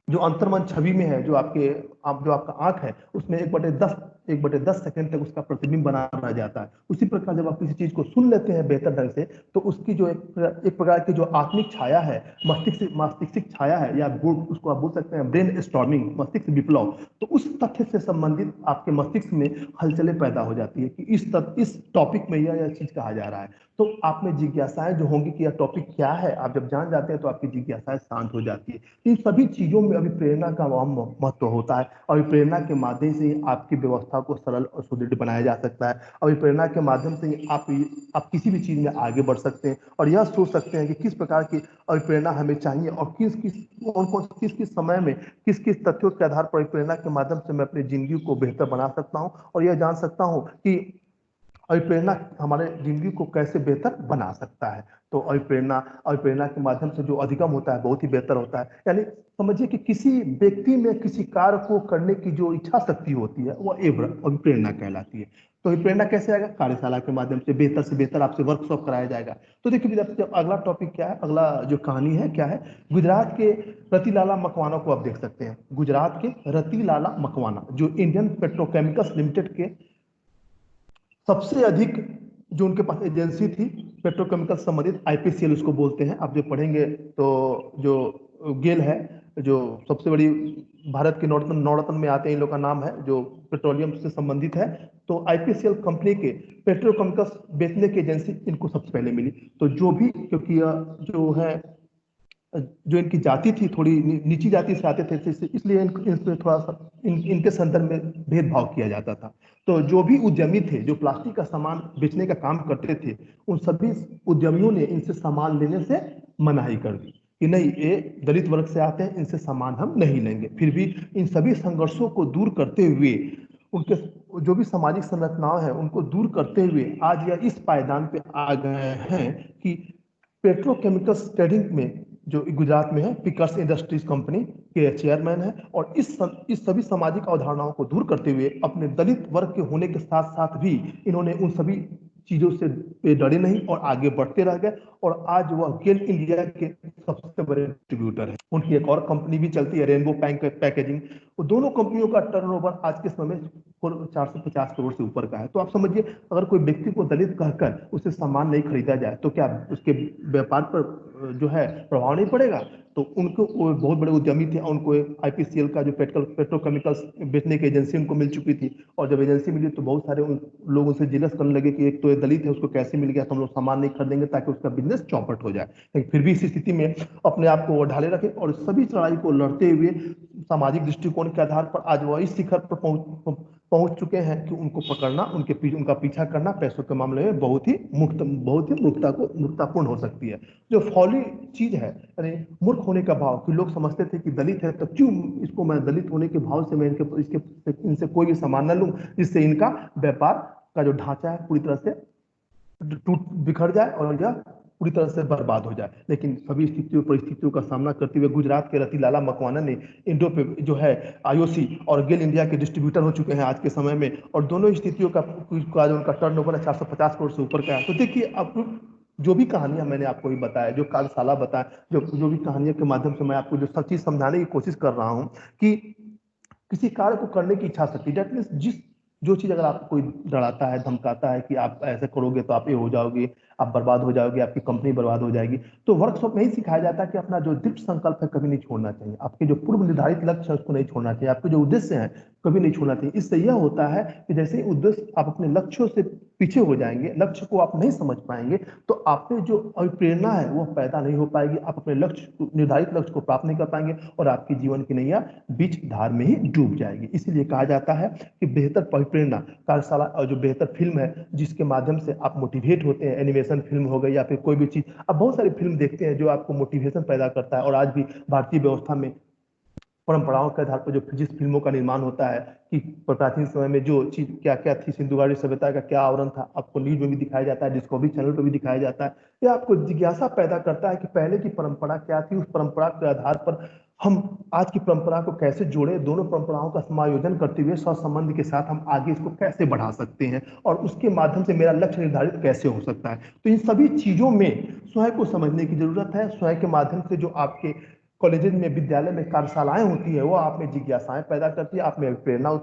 जो अंतर्मन छवि में है, जो आपका आंख है, उसमें 1/10 सेकंड तक उसका प्रतिबिंब बना रह जाता है। उसी प्रकार जब आप किसी चीज को सुन लेते हैं बेहतर ढंग से, तो उसकी जो एक प्रकार की जो आत्मिक छाया है, मस्तिष्क छाया है, या उसको आप बोल सकते हैं ब्रेन स्टॉर्मिंग, मस्तिष्क विप्लव, तो उस तथ्य से संबंधित आपके मस्तिष्क में हलचलें पैदा हो जाती है कि इस टॉपिक में यह चीज कहा जा रहा है। तो आप में जिज्ञासाएं जो होंगी कि यह टॉपिक क्या है, आप जब जान जाते हैं तो आपकी जिज्ञासाएं शांत हो जाती है। इन सभी चीजों में अभी प्रेरणा का महत्व होता है, और प्रेरणा के माध्यम से ही आपकी व्यवस्था को सरल और सुदृढ़ बनाया जा सकता है। और प्रेरणा के माध्यम से ही आप किसी भी चीज में आगे बढ़ सकते हैं, और यह सोच सकते हैं कि किस प्रकार की प्रेरणा हमें चाहिए, और किस समय में किस तथ्यों के आधार पर प्रेरणा के माध्यम से मैं अपनी जिंदगी को बेहतर बना सकता हूँ, और यह जान सकता हूँ कि अभिप्रेरणा हमारे जिंदगी को कैसे बेहतर बना सकता है। तो अभिप्रेरणा के माध्यम से जो अधिगम होता है बहुत ही बेहतर होता है। यानी समझिए कि किसी व्यक्ति में किसी कार्य को करने की जो इच्छा शक्ति होती है वह अभिप्रेरणा कहलाती है। तो अभिप्रेरणा कैसे आएगा? कार्यशाला के माध्यम से बेहतर आपसे वर्कशॉप कराया जाएगा। तो देखिए विद्यार्थी, जब अगला टॉपिक क्या है, अगला जो कहानी है क्या है, गुजरात के रतिलाला मकवाना को आप देख सकते हैं। गुजरात के रतिलाला मकवाना जो इंडियन पेट्रोकेमिकल्स लिमिटेड के सबसे अधिक जो उनके पास एजेंसी थी पेट्रोकेमिकल संबंधित, आईपीसीएल उसको बोलते हैं। आप जो पढ़ेंगे तो जो गेल है जो सबसे बड़ी भारत के नौरत्न में आते हैं, इन लोग का नाम है जो पेट्रोलियम से संबंधित है। तो आईपीसीएल कंपनी के पेट्रोकेमिकल्स बेचने की एजेंसी इनको सबसे पहले मिली। तो जो भी, क्योंकि जो है जो इनकी जाति थी थोड़ी नीची जाति से आते थे, इसलिए इनसे थोड़ा सा इनके संदर्भ में भेदभाव किया जाता था। तो जो भी उद्यमी थे जो प्लास्टिक का सामान बेचने का काम करते थे, उन सभी उद्यमियों ने इनसे सामान लेने से मनाही कर दी कि नहीं, ये दलित वर्ग से आते हैं, इनसे सामान हम नहीं लेंगे। फिर भी इन सभी संघर्षों को दूर करते हुए, उनके जो भी सामाजिक संरचनाएं हैं उनको दूर करते हुए आज यह इस पायदान पे आ गए हैं कि पेट्रोकेमिकल्स ट्रेडिंग में जो गुजरात में है, पिकर्स इंडस्ट्रीज कंपनी के चेयरमैन है। और इस सभी सामाजिक अवधारणाओं को दूर करते हुए अपने दलित वर्ग के होने के साथ साथ भी इन्होंने उन सभी चीजों से डरे नहीं और आगे बढ़ते रह गए। और आज वह गेल इंडिया के सबसे बड़े डिस्ट्रीब्यूटर है। उनकी एक और कंपनी भी चलती है, रेनबो पैकेजिंग। वो दोनों कंपनियों का टर्नओवर आज के समय में 450 करोड़ से ऊपर का है। तो आप समझिए, अगर कोई व्यक्ति को दलित कहकर उससे सामान नहीं खरीदा जाए तो क्या उसके व्यापार पर जो है प्रभाव नहीं पड़ेगा? तो उनको बहुत बड़े उद्यमी थे, उनको आईपीसीएल का जो पेट्रोकेमिकल्स बेचने की एजेंसी उनको मिल चुकी थी। और जब एजेंसी मिली तो बहुत सारे लोग उनसे जिलस करने लगे कि एक तो ये दलित है, उसको कैसे मिल गया, तो हम लोग सामान नहीं खरीदेंगे ताकि उसका बिजनेस चौपट हो जाए। लेकिन फिर भी इस स्थिति में अपने आप को वो ढाले रखे और सभी चढ़ाई को लड़ते हुए सामाजिक दृष्टिकोण के आधार पर आज वह इस शिखर पर पहुंच चुके हैं कि उनको पकड़ना, उनका पीछा करना पैसों के मामले में बहुत ही मूर्खतापूर्ण हो सकती है। जो फॉली चीज है, यानी मूर्ख होने का भाव, कि लोग समझते थे कि दलित है तो क्यों इसको मैं दलित होने के भाव से मैं इनसे कोई भी सामान न लूं जिससे इनका व्यापार का जो ढांचा है पूरी तरह से बिखर जाए और यह पूरी तरह से बर्बाद हो जाए। लेकिन सभी परिस्थितियों का सामना करते हुए गुजरात के रतिलाला मकवाना ने इंडो पे जो है आईओसी और गेल इंडिया के डिस्ट्रीब्यूटर हो चुके हैं आज के समय में। और दोनों स्थितियों का जो उनका टर्नओवर है 450 करोड़ से ऊपर का है। तो देखिए, अब जो भी कहानियां मैंने आपको भी बताया, जो कार्यशाला बताया, जो भी कहानियों के माध्यम से मैं आपको जो सब चीज समझाने की कोशिश कर रहा हूं कि किसी कार्य को करने की इच्छा शक्ति, डेट मीन्स जो चीज अगर आपको कोई डराता है, धमकाता है कि आप ऐसे करोगे तो आप ये हो जाओगे, आप बर्बाद हो जाओगे, आपकी कंपनी बर्बाद हो जाएगी, तो वर्कशॉप में ही सिखाया जाता है कि अपना जो दृढ़ संकल्प है कभी नहीं छोड़ना चाहिए, आपके जो पूर्व निर्धारित लक्ष्य है उसको नहीं छोड़ना चाहिए, आपके जो उद्देश्य है कभी नहीं छोड़ना चाहिए। इससे यह होता है कि जैसे ही उद्देश्य आप अपने लक्ष्यों से पीछे हो जाएंगे, लक्ष्य को आप नहीं समझ पाएंगे, तो आप में जो अभिप्रेरणा है वह पैदा नहीं हो पाएगी, आप अपने लक्ष्य, निर्धारित लक्ष्य को प्राप्त नहीं कर पाएंगे और आपकी जीवन की नैया बीच धार में ही डूब जाएगी। इसीलिए कहा जाता है कि बेहतर परिप्रेरणा कार्यशाला और जो बेहतर फिल्म है जिसके माध्यम से आप मोटिवेट होते हैं, एनिमेशन फिल्म हो गई या फिर कोई भी चीज, आप बहुत सारी फिल्म देखते हैं जो आपको मोटिवेशन पैदा करता है। और आज भी भारतीय व्यवस्था में परंपराओं के आधार पर जो जिस फिल्मों का निर्माण होता है कि प्राचीन समय में जो चीज क्या क्या थी, सिंधु घाटी सभ्यता का क्या आवरण था, आपको न्यूज में भी दिखाया जाता है, डिस्कवरी चैनल पर भी दिखाया जाता है। यह आपको जिज्ञासा पैदा करता है कि पहले की परंपरा क्या थी, उस परंपरा के आधार पर हम आज की परंपरा को कैसे जोड़े, दोनों परंपराओं का समायोजन करते हुए सहसंबंध के साथ हम आगे इसको कैसे बढ़ा सकते हैं और उसके माध्यम से मेरा लक्ष्य निर्धारित कैसे हो सकता है। तो इन सभी चीजों में स्वयं को समझने की जरूरत है। स्वयं के माध्यम से जो आपके कॉलेजेस में, विद्यालय में कार्यशालाएं होती है वो आप में जिज्ञासाएं पैदा करती है, आप में प्रेरणा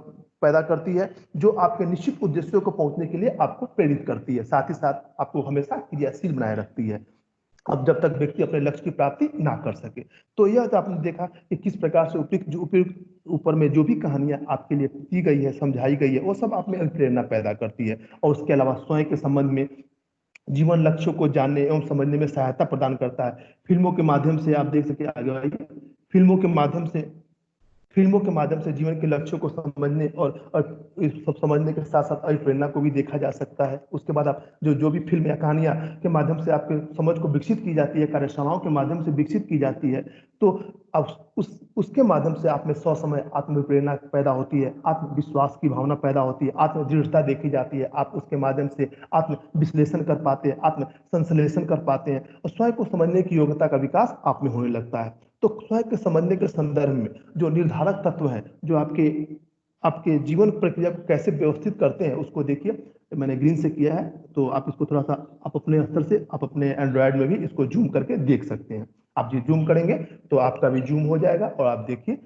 पैदा करती है, जो आपके निश्चित उद्देश्यों को पहुंचने के लिए आपको प्रेरित करती है, साथ ही साथ आपको हमेशा क्रियाशील बनाए रखती है, अब जब तक व्यक्ति अपने लक्ष्य की प्राप्ति ना कर सके। तो यह तो आपने देखा कि किस प्रकार से उपयुक्त ऊपर में जो भी कहानियां आपके लिए दी गई है, समझाई गई है, वो सब आप में प्रेरणा पैदा करती है और उसके अलावा स्वयं के संबंध में जीवन लक्ष्यों को जानने एवं समझने में सहायता प्रदान करता है। फिल्मों के माध्यम से आप देख सके, आगे फिल्मों के माध्यम से फिल्मों के माध्यम से जीवन के लक्ष्यों को समझने और इस सब समझने के साथ साथ अभिप्रेरणा को भी देखा जा सकता है। उसके बाद आप जो भी फिल्म या कहानियां के माध्यम से आपके समझ को विकसित की जाती है, कार्यशालाओं के माध्यम से विकसित की जाती है, तो अब उसके माध्यम से आप में ससमय आत्मप्रेरणा पैदा होती है, आत्मविश्वास की भावना पैदा होती है, आत्मदृढ़ता देखी जाती है। आप उसके माध्यम से आत्म विश्लेषण कर पाते हैं, आत्म संश्लेषण कर पाते हैं और स्वयं को समझने की योग्यता का विकास आप में होने लगता है। तो स्वयं के समझने के संदर्भ में जो निर्धारक तत्व हैं, जो आपके आपके जीवन प्रक्रिया को कैसे व्यवस्थित करते हैं, उसको देखिए। मैंने ग्रीन से किया है, तो आप इसको थोड़ा सा आप अपने स्तर से आप अपने एंड्रॉयड में भी इसको जूम करके देख सकते हैं। आप जी जूम करेंगे तो आपका भी जूम हो जाएगा और आप देखिए,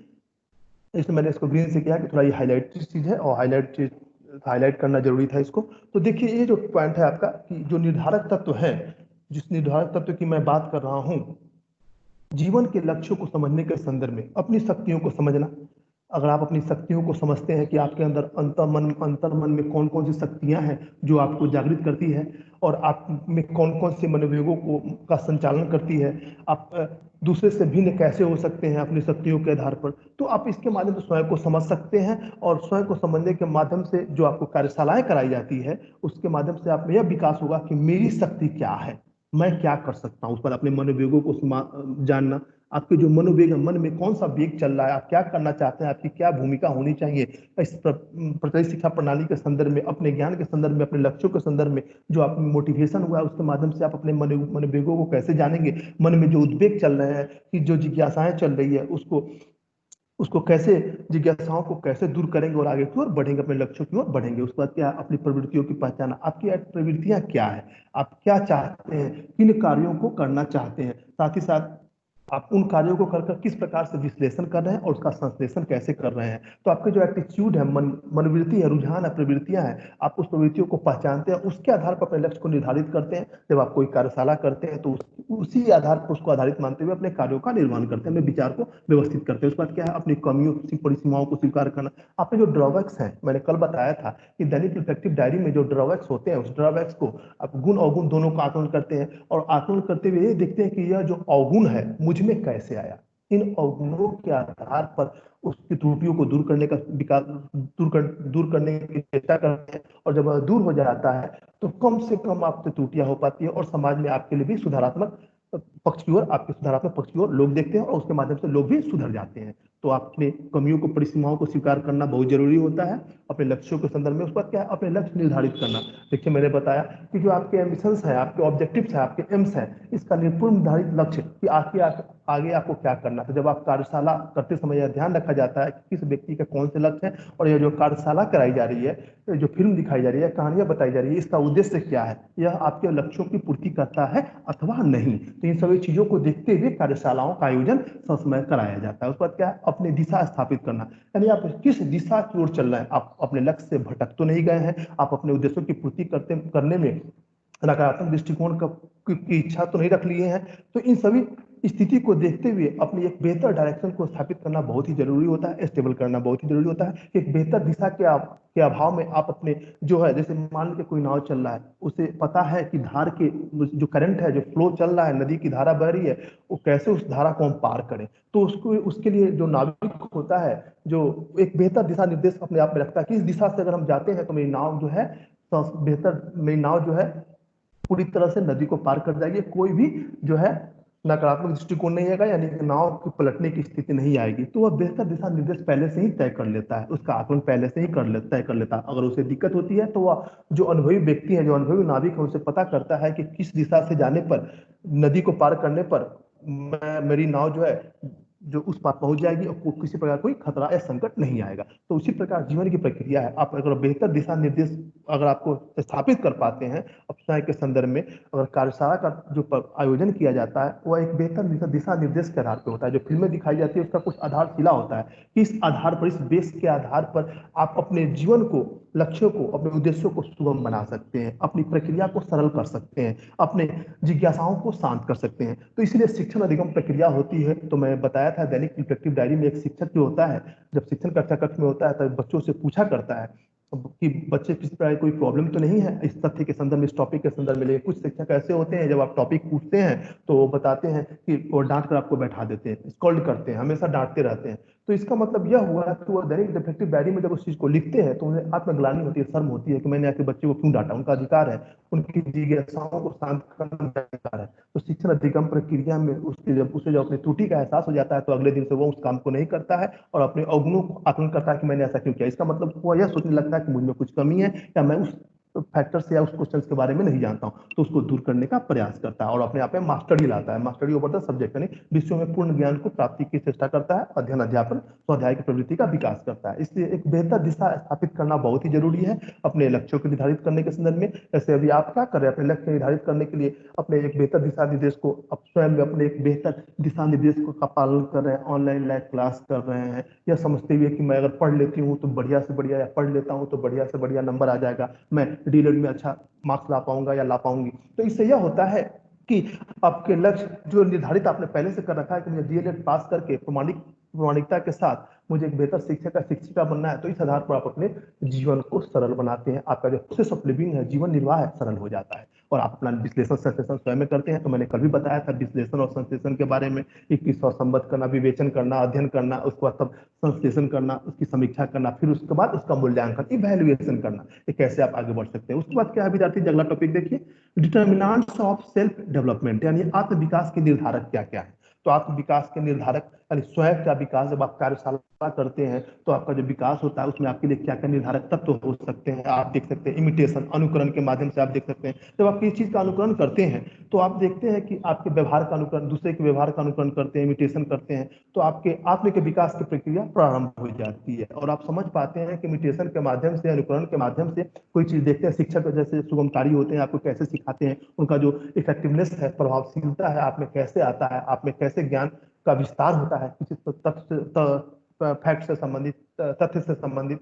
इसमें मैंने इसको ग्रीन से किया कि थोड़ा ये हाईलाइट चीज है और हाईलाइट करना जरूरी था इसको। तो देखिए ये जो पॉइंट है आपका कि जो निर्धारक तत्व है, जिस निर्धारक तत्व की मैं बात कर रहा हूं, जीवन के लक्ष्यों को समझने के संदर्भ में अपनी शक्तियों को समझना। अगर आप अपनी शक्तियों को समझते हैं कि आपके अंदर अंतर मन में कौन कौन सी शक्तियां हैं जो आपको जागृत करती है और आप में कौन कौन से मनोवेगों को का संचालन करती है, आप दूसरे से भिन्न कैसे हो सकते हैं अपनी शक्तियों के आधार पर, तो आप इसके माध्यम से स्वयं को समझ सकते हैं। और स्वयं को समझने के माध्यम से जो आपको कार्यशालाएं कराई जाती है, उसके माध्यम से आप में यह विकास होगा कि मेरी शक्ति क्या है, मैं क्या कर सकता हूं। उस पर अपने मनोवेगों को जानना, आपके जो मनोवेग है, मन में कौन सा वेग चल रहा है, आप क्या करना चाहते हैं, आपकी क्या भूमिका होनी चाहिए, इस प्रचलित शिक्षा प्रणाली के संदर्भ में, अपने ज्ञान के संदर्भ में, अपने लक्ष्यों के संदर्भ में जो आप मोटिवेशन हुआ है, उसके माध्यम से आप अपने मनोवेगों को कैसे जानेंगे। मन में जो उद्वेग चल रहे हैं, कि जो जिज्ञासाएं चल रही है, उसको उसको कैसे, जिज्ञासाओं को कैसे दूर करेंगे और आगे की ओर बढ़ेंगे, अपने लक्ष्यों की ओर बढ़ेंगे। उसके बाद क्या, अपनी प्रवृत्तियों की पहचान, आपकी प्रवृत्तियां क्या है, आप क्या चाहते हैं, किन कार्यों को करना चाहते हैं, साथ ही साथ आप उन कार्यों को कर किस प्रकार से विश्लेषण कर रहे हैं और उसका संश्लेषण कैसे कर रहे हैं। तो आपके जो एटीट्यूड है, मनोवृत्ति है, रुझान है, प्रवृत्तियां हैं, आप उस प्रवृत्तियों को पहचानते हैं, उसके आधार पर अपने लक्ष्य को निर्धारित करते हैं। जब आप कोई कार्यशाला करते हैं तो उसी आधार पर, उसको आधारित मानते हुए अपने कार्यों का निर्माण करते हैं, अपने विचार को व्यवस्थित करते हैं। उसके बाद क्या है, अपनी कमियों परिसीमाओं को स्वीकार करना। आपने जो ड्रॉबैक्स हैं, मैंने कल बताया था कि दैनिक रिफ्लेक्टिव डायरी में जो ड्रॉबैक्स होते हैं, उस ड्रॉबैक्स को आप गुण अवगुण दोनों का आकलन करते हैं और आकलन करते हुए ये देखते हैं कि यह जो अवगुण है मुझ में कैसे आया। इन अवगुणों के आधार पर उसकी त्रुटियों को दूर करने का विकास, दूर करने की चेष्टा करते हैं और जब वह दूर हो जाता है तो कम से कम आपसे त्रुटियां हो पाती है और समाज में आपके लिए भी सुधारात्मक पक्ष की ओर, आपके सुधारात्मक पक्ष की ओर लोग देखते हैं और उसके माध्यम से लोग भी सुधर जाते हैं। तो अपने कमियों को, परिसीमाओं को स्वीकार करना बहुत जरूरी होता है अपने लक्ष्यों के संदर्भ में। उसके बाद क्या है, अपने लक्ष्य निर्धारित करना। देखिए मैंने बताया कि जो आपके एम्बिशंस है, आपके ऑब्जेक्टिव्स है, आपके एम्स है, इसका निपुण निर्धारित लक्ष्य कि आगे आपको क्या करना है। जब आप कार्यशाला करते समय यह ध्यान रखा जाता है कि किस व्यक्ति का कौन से लक्ष्य है और यह जो कार्यशाला कराई जा रही है, जो फिल्म दिखाई जा रही है, कहानियां बताई जा रही है, इसका उद्देश्य क्या है, यह आपके लक्ष्यों की पूर्ति करता है अथवा नहीं। तो इन सभी चीजों को देखते हुए कार्यशालाओं का आयोजन समय कराया जाता है। उसके बाद क्या है, अपनी दिशा स्थापित करना, यानी आप किस दिशा की ओर चल रहे हैं, आप अपने लक्ष्य से भटक तो नहीं गए हैं, आप अपने उद्देश्यों की पूर्ति करने में नकारात्मक दृष्टिकोण की इच्छा तो नहीं रख लिए हैं। तो इन सभी स्थिति को देखते हुए अपनी एक बेहतर डायरेक्शन को स्थापित करना बहुत ही जरूरी होता है, स्टेबल करना बहुत ही जरूरी होता है। एक बेहतर दिशा के अभाव में आप अपने जो है, जैसे मान लीजिए कोई नाव चल रहा है, उसे पता है कि धार के जो करंट है, जो फ्लो चल रहा है, नदी की धारा बह रही है, वो कैसे उस धारा को हम पार करें। तो उसको, उसके लिए जो नाविक होता है, जो एक बेहतर दिशा निर्देश अपने आप में रखता है कि इस दिशा से अगर हम जाते हैं तो मेरी नाव जो है बेहतर, मेरी नाव जो है पूरी तरह से नदी को पार कर जाएगी, कोई भी जो है नकारात्मक दृष्टिकोण नहीं आएगा, यानी कि नाव की पलटने की स्थिति नहीं आएगी। तो वह बेहतर दिशा निर्देश पहले से ही तय कर लेता है, उसका आकलन पहले से ही तय कर लेता है। अगर उसे दिक्कत होती है तो वह जो अनुभवी व्यक्ति है, जो अनुभवी नाविक है, उसे पता करता है कि किस दिशा से जाने पर, नदी को पार करने पर मेरी नाव जो है जो उस पार पहुंच जाएगी और किसी प्रकार कोई खतरा या संकट नहीं आएगा। तो उसी प्रकार जीवन की प्रक्रिया है, आप अगर बेहतर दिशा निर्देश अगर आपको स्थापित कर पाते हैं अपने के संदर्भ में, अगर कार्यशाला का जो आयोजन किया जाता है वह एक बेहतर दिशा निर्देश के आधार पर होता है। जो फिल्में दिखाई जाती है उसका कुछ आधारशिला होता है कि इस आधार पर, इस बेस के आधार पर आप अपने जीवन को, लक्ष्यों को, अपने उद्देश्यों को सुगम बना सकते हैं, अपनी प्रक्रिया को सरल कर सकते हैं, अपने जिज्ञासाओं को शांत कर सकते हैं। तो इसलिए शिक्षण अधिगम प्रक्रिया होती है। तो मैं बताया था दैनिक रिफ्लेक्टिव डायरी में एक शिक्षक जो होता है, जब शिक्षण कक्षा कक्ष में होता है तब बच्चों से पूछा करता है कि बच्चे किस प्रकार कोई प्रॉब्लम तो नहीं है इस तथ्य के संदर्भ में, इस टॉपिक के संदर्भ में। लेकिन कुछ शिक्षक ऐसे होते हैं, जब आप टॉपिक पूछते हैं तो वो बताते हैं कि वो डांट कर आपको बैठा देते हैं, स्कॉल्ड करते हैं, हमेशा डांटते रहते हैं। तो इसका मतलब यह हुआ कि वो दैनिक रिफ्लेक्टिव डायरी में जब उस चीज को लिखते हैं तो उन्हें आत्मग्लानि होती है, शर्म होती है कि मैंने आके बच्चे को क्यों डांटा। उनका अधिकार है, उनकी जिज्ञासाओं को शांत करने का अधिकार है। तो शिक्षण अधिगम प्रक्रिया में उसके जब उसे जब अपनी त्रुटि का एहसास हो जाता है तो अगले दिन से वो उस काम को नहीं करता है और अपने अवगुणों को आकलन करता है कि मैंने ऐसा क्यों किया। इसका मतलब वो यह सोचने लगता है कि मुझ में कुछ कमी है या मैं उस फैक्टर से या उस क्वेश्चन के बारे में नहीं जानता हूं, तो उसको दूर करने का प्रयास करता है और अपने आप में मास्टरी लाता है। मास्टरी ओवर द सब्जेक्ट यानी विषयों में पूर्ण ज्ञान को प्राप्ति की चेष्टा करता है। अध्ययन अध्यापन स्वाध्याय की प्रवृत्ति का विकास करता है। इसलिए एक बेहतर दिशा स्थापित करना बहुत ही जरूरी है अपने लक्ष्यों को निर्धारित करने के संदर्भ में। जैसे अभी आप क्या कर रहे हैं, अपने लक्ष्य निर्धारित करने के लिए अपने एक बेहतर दिशा निर्देश को अब स्वयं में अपने एक बेहतर दिशा निर्देश का पालन कर रहे हैं, ऑनलाइन लाइव क्लास कर रहे हैं, यह समझते हुए कि मैं अगर पढ़ लेती हूँ तो बढ़िया से बढ़िया, या पढ़ लेता हूँ तो बढ़िया से बढ़िया नंबर आ जाएगा, मैं डीएलएड में अच्छा मार्क्स ला पाऊंगा या ला पाऊंगी। तो इससे यह होता है कि आपके लक्ष्य जो निर्धारित आपने पहले से कर रखा है कि मुझे डीएलएड पास करके प्रमाणिकता के साथ मुझे एक बेहतर शिक्षक या शिक्षिका बनना है, तो इस आधार पर आप अपने जीवन को सरल बनाते हैं। आपका जो प्रोसेस ऑफ लिविंग है, जीवन निर्वाह है, सरल हो जाता है और आप अपना विश्लेषण संश्लेषण स्वयं में करते हैं। तो मैंने कल भी बताया था विश्लेषण और संश्लेषण के बारे में, 2100 संबद्ध करना, विवेचन करना, अध्ययन करना, उसके बाद तब संश्लेषण करना, उसकी समीक्षा करना, फिर उसके बाद उसका मूल्यांकन, इवैल्यूएशन करना, ये कैसे आप आगे बढ़ सकते हैं। उसके बाद क्या है विद्यार्थी, अगला टॉपिक देखिए, डिटर्मिनेंट्स ऑफ सेल्फ डेवलपमेंट, यानी आत्म विकास के निर्धारक क्या क्या है। तो आत्म विकास के निर्धारक यानी स्वयं का विकास, जब आप कार्यशाला करते हैं तो आपका जो विकास होता है उसमें आपके लिए क्या क्या निर्धारक तत्व हो सकते हैं, आप देख सकते हैं। इमिटेशन, अनुकरण के माध्यम से आप देख सकते हैं। जब आप किसी चीज का अनुकरण करते हैं तो आप देखते हैं कि आपके व्यवहार का अनुकरण, दूसरे के व्यवहार का अनुकरण करते हैं, इमिटेशन करते हैं, तो आपके आत्म के विकास की प्रक्रिया प्रारंभ हो जाती है और आप समझ पाते हैं कि इमिटेशन के माध्यम से, अनुकरण के माध्यम से कोई चीज देखते हैं। शिक्षक जैसे सुगमकारी होते हैं, आपको कैसे सिखाते हैं, उनका जो इफेक्टिवनेस है, प्रभावशीलता है, आप में कैसे आता है, आप में कैसे ज्ञान का विस्तार होता है किसी फैक्ट से संबंधित, तथ्य से संबंधित।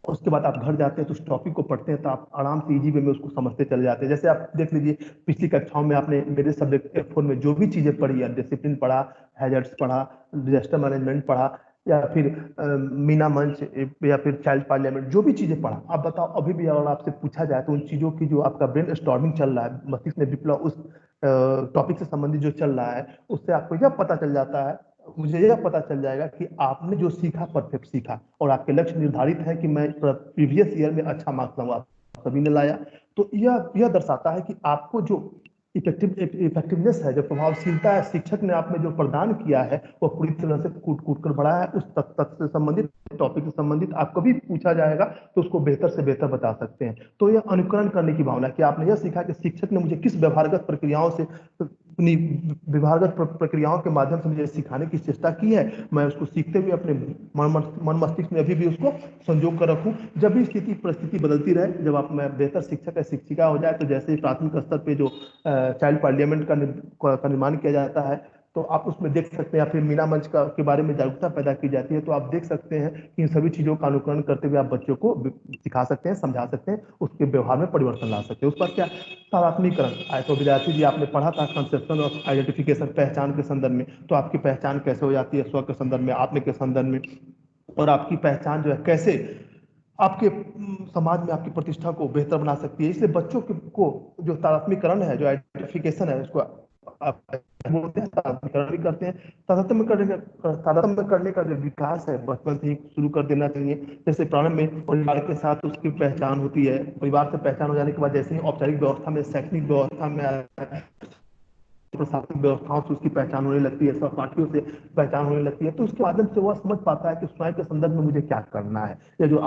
उसके बाद आप घर जाते हैं तो उस टॉपिक को पढ़ते हैं तो आप आराम से इजी वे में उसको समझते चले जाते हैं। जैसे आप देख लीजिए, पिछली कक्षाओं में आपने मेरे सब्जेक्ट F4 में जो भी चीजें पढ़ी है, डिसिप्लिन पढ़ा, हैजर्ड्स पढ़ा, डिजास्टर मैनेजमेंट पढ़ा, या फिर मीना मंच या फिर चाइल्ड पार्लियामेंट, जो भी चीजें पढ़ा, आप बताओ अभी भी अगर आपसे पूछा जाए तो उन चीजों की जो आपका ब्रेन स्टॉर्मिंग चल रहा है, मस्तिष्क में विप्लव उस टॉपिक से संबंधित जो चल रहा है, उससे आपको यह पता चल जाता है, मुझे यह पता चल जाएगा कि आपने जो सीखा परफेक्ट सीखा और आपके लक्ष्य निर्धारित है कि मैं प्रीवियस ईयर में अच्छा मार्क्स लाऊंगा, सभी ने लाया। तो यह दर्शाता है कि आपको जो इफेक्टिवनेस है, जो प्रभावशीलता है, शिक्षक ने आप में जो प्रदान किया है, वो पूरी तरह से कूट कूट कर बढ़ा है। उस तथ्य से संबंधित, टॉपिक से संबंधित आप कभी पूछा जाएगा तो उसको बेहतर से बेहतर बता सकते हैं। तो यह अनुकरण करने की भावना कि आपने यह सीखा कि शिक्षक ने मुझे किस व्यवहारगत प्रक्रियाओं से, अपनी व्यवहारगत प्रक्रियाओं के माध्यम से मुझे सिखाने की चेष्टा की है, मैं उसको सीखते हुए अपने मन मस्तिष्क में अभी भी उसको संजो कर रखूं। जब भी स्थिति परिस्थिति बदलती रहे, जब आप मैं बेहतर शिक्षक या शिक्षिका हो जाए, तो जैसे ही प्राथमिक स्तर पे जो चाइल्ड पार्लियामेंट का निर्माण किया जाता है, तो आप उसमें देख सकते हैं, या फिर मीना मंच का के बारे में जागरूकता पैदा की जाती है, तो आप देख सकते हैं कि इन सभी चीजों का अनुकरण करते हुए आप बच्चों को सिखा सकते हैं, समझा सकते हैं, उसके व्यवहार में परिवर्तन ला सकते हैं। उस पर क्या तादात्मीकरण आए, तो विद्यार्थी जी आपने पढ़ा था कंसेप्शन ऑफ आइडेंटिफिकेशन, पहचान के संदर्भ में। तो आपकी पहचान कैसे हो जाती है, स्व के संदर्भ में, आत्म के संदर्भ में, और आपकी पहचान जो है कैसे आपके समाज में आपकी प्रतिष्ठा को बेहतर बना सकती है। इसलिए बच्चों को जो तादात्म्यकरण है, जो आइडेंटिफिकेशन है, उसको आप बोलते हैं, तादात्म्यकरण भी करते हैं। तादात्म्य करने का जो विकास है बचपन से ही शुरू कर देना चाहिए। जैसे प्रारंभ में परिवार के साथ उसकी पहचान होती है, परिवार से पहचान हो जाने के बाद जैसे ही औपचारिक व्यवस्था में, शैक्षणिक व्यवस्था में, प्रशासनिक व्यवस्थाओं से उसकी पहचान होने लगती है, सहपाठियों से पहचान होने लगती है, तो उसके माध्यम से वह समझ पाता है कि स्वयं के संदर्भ में मुझे क्या करना है, या जो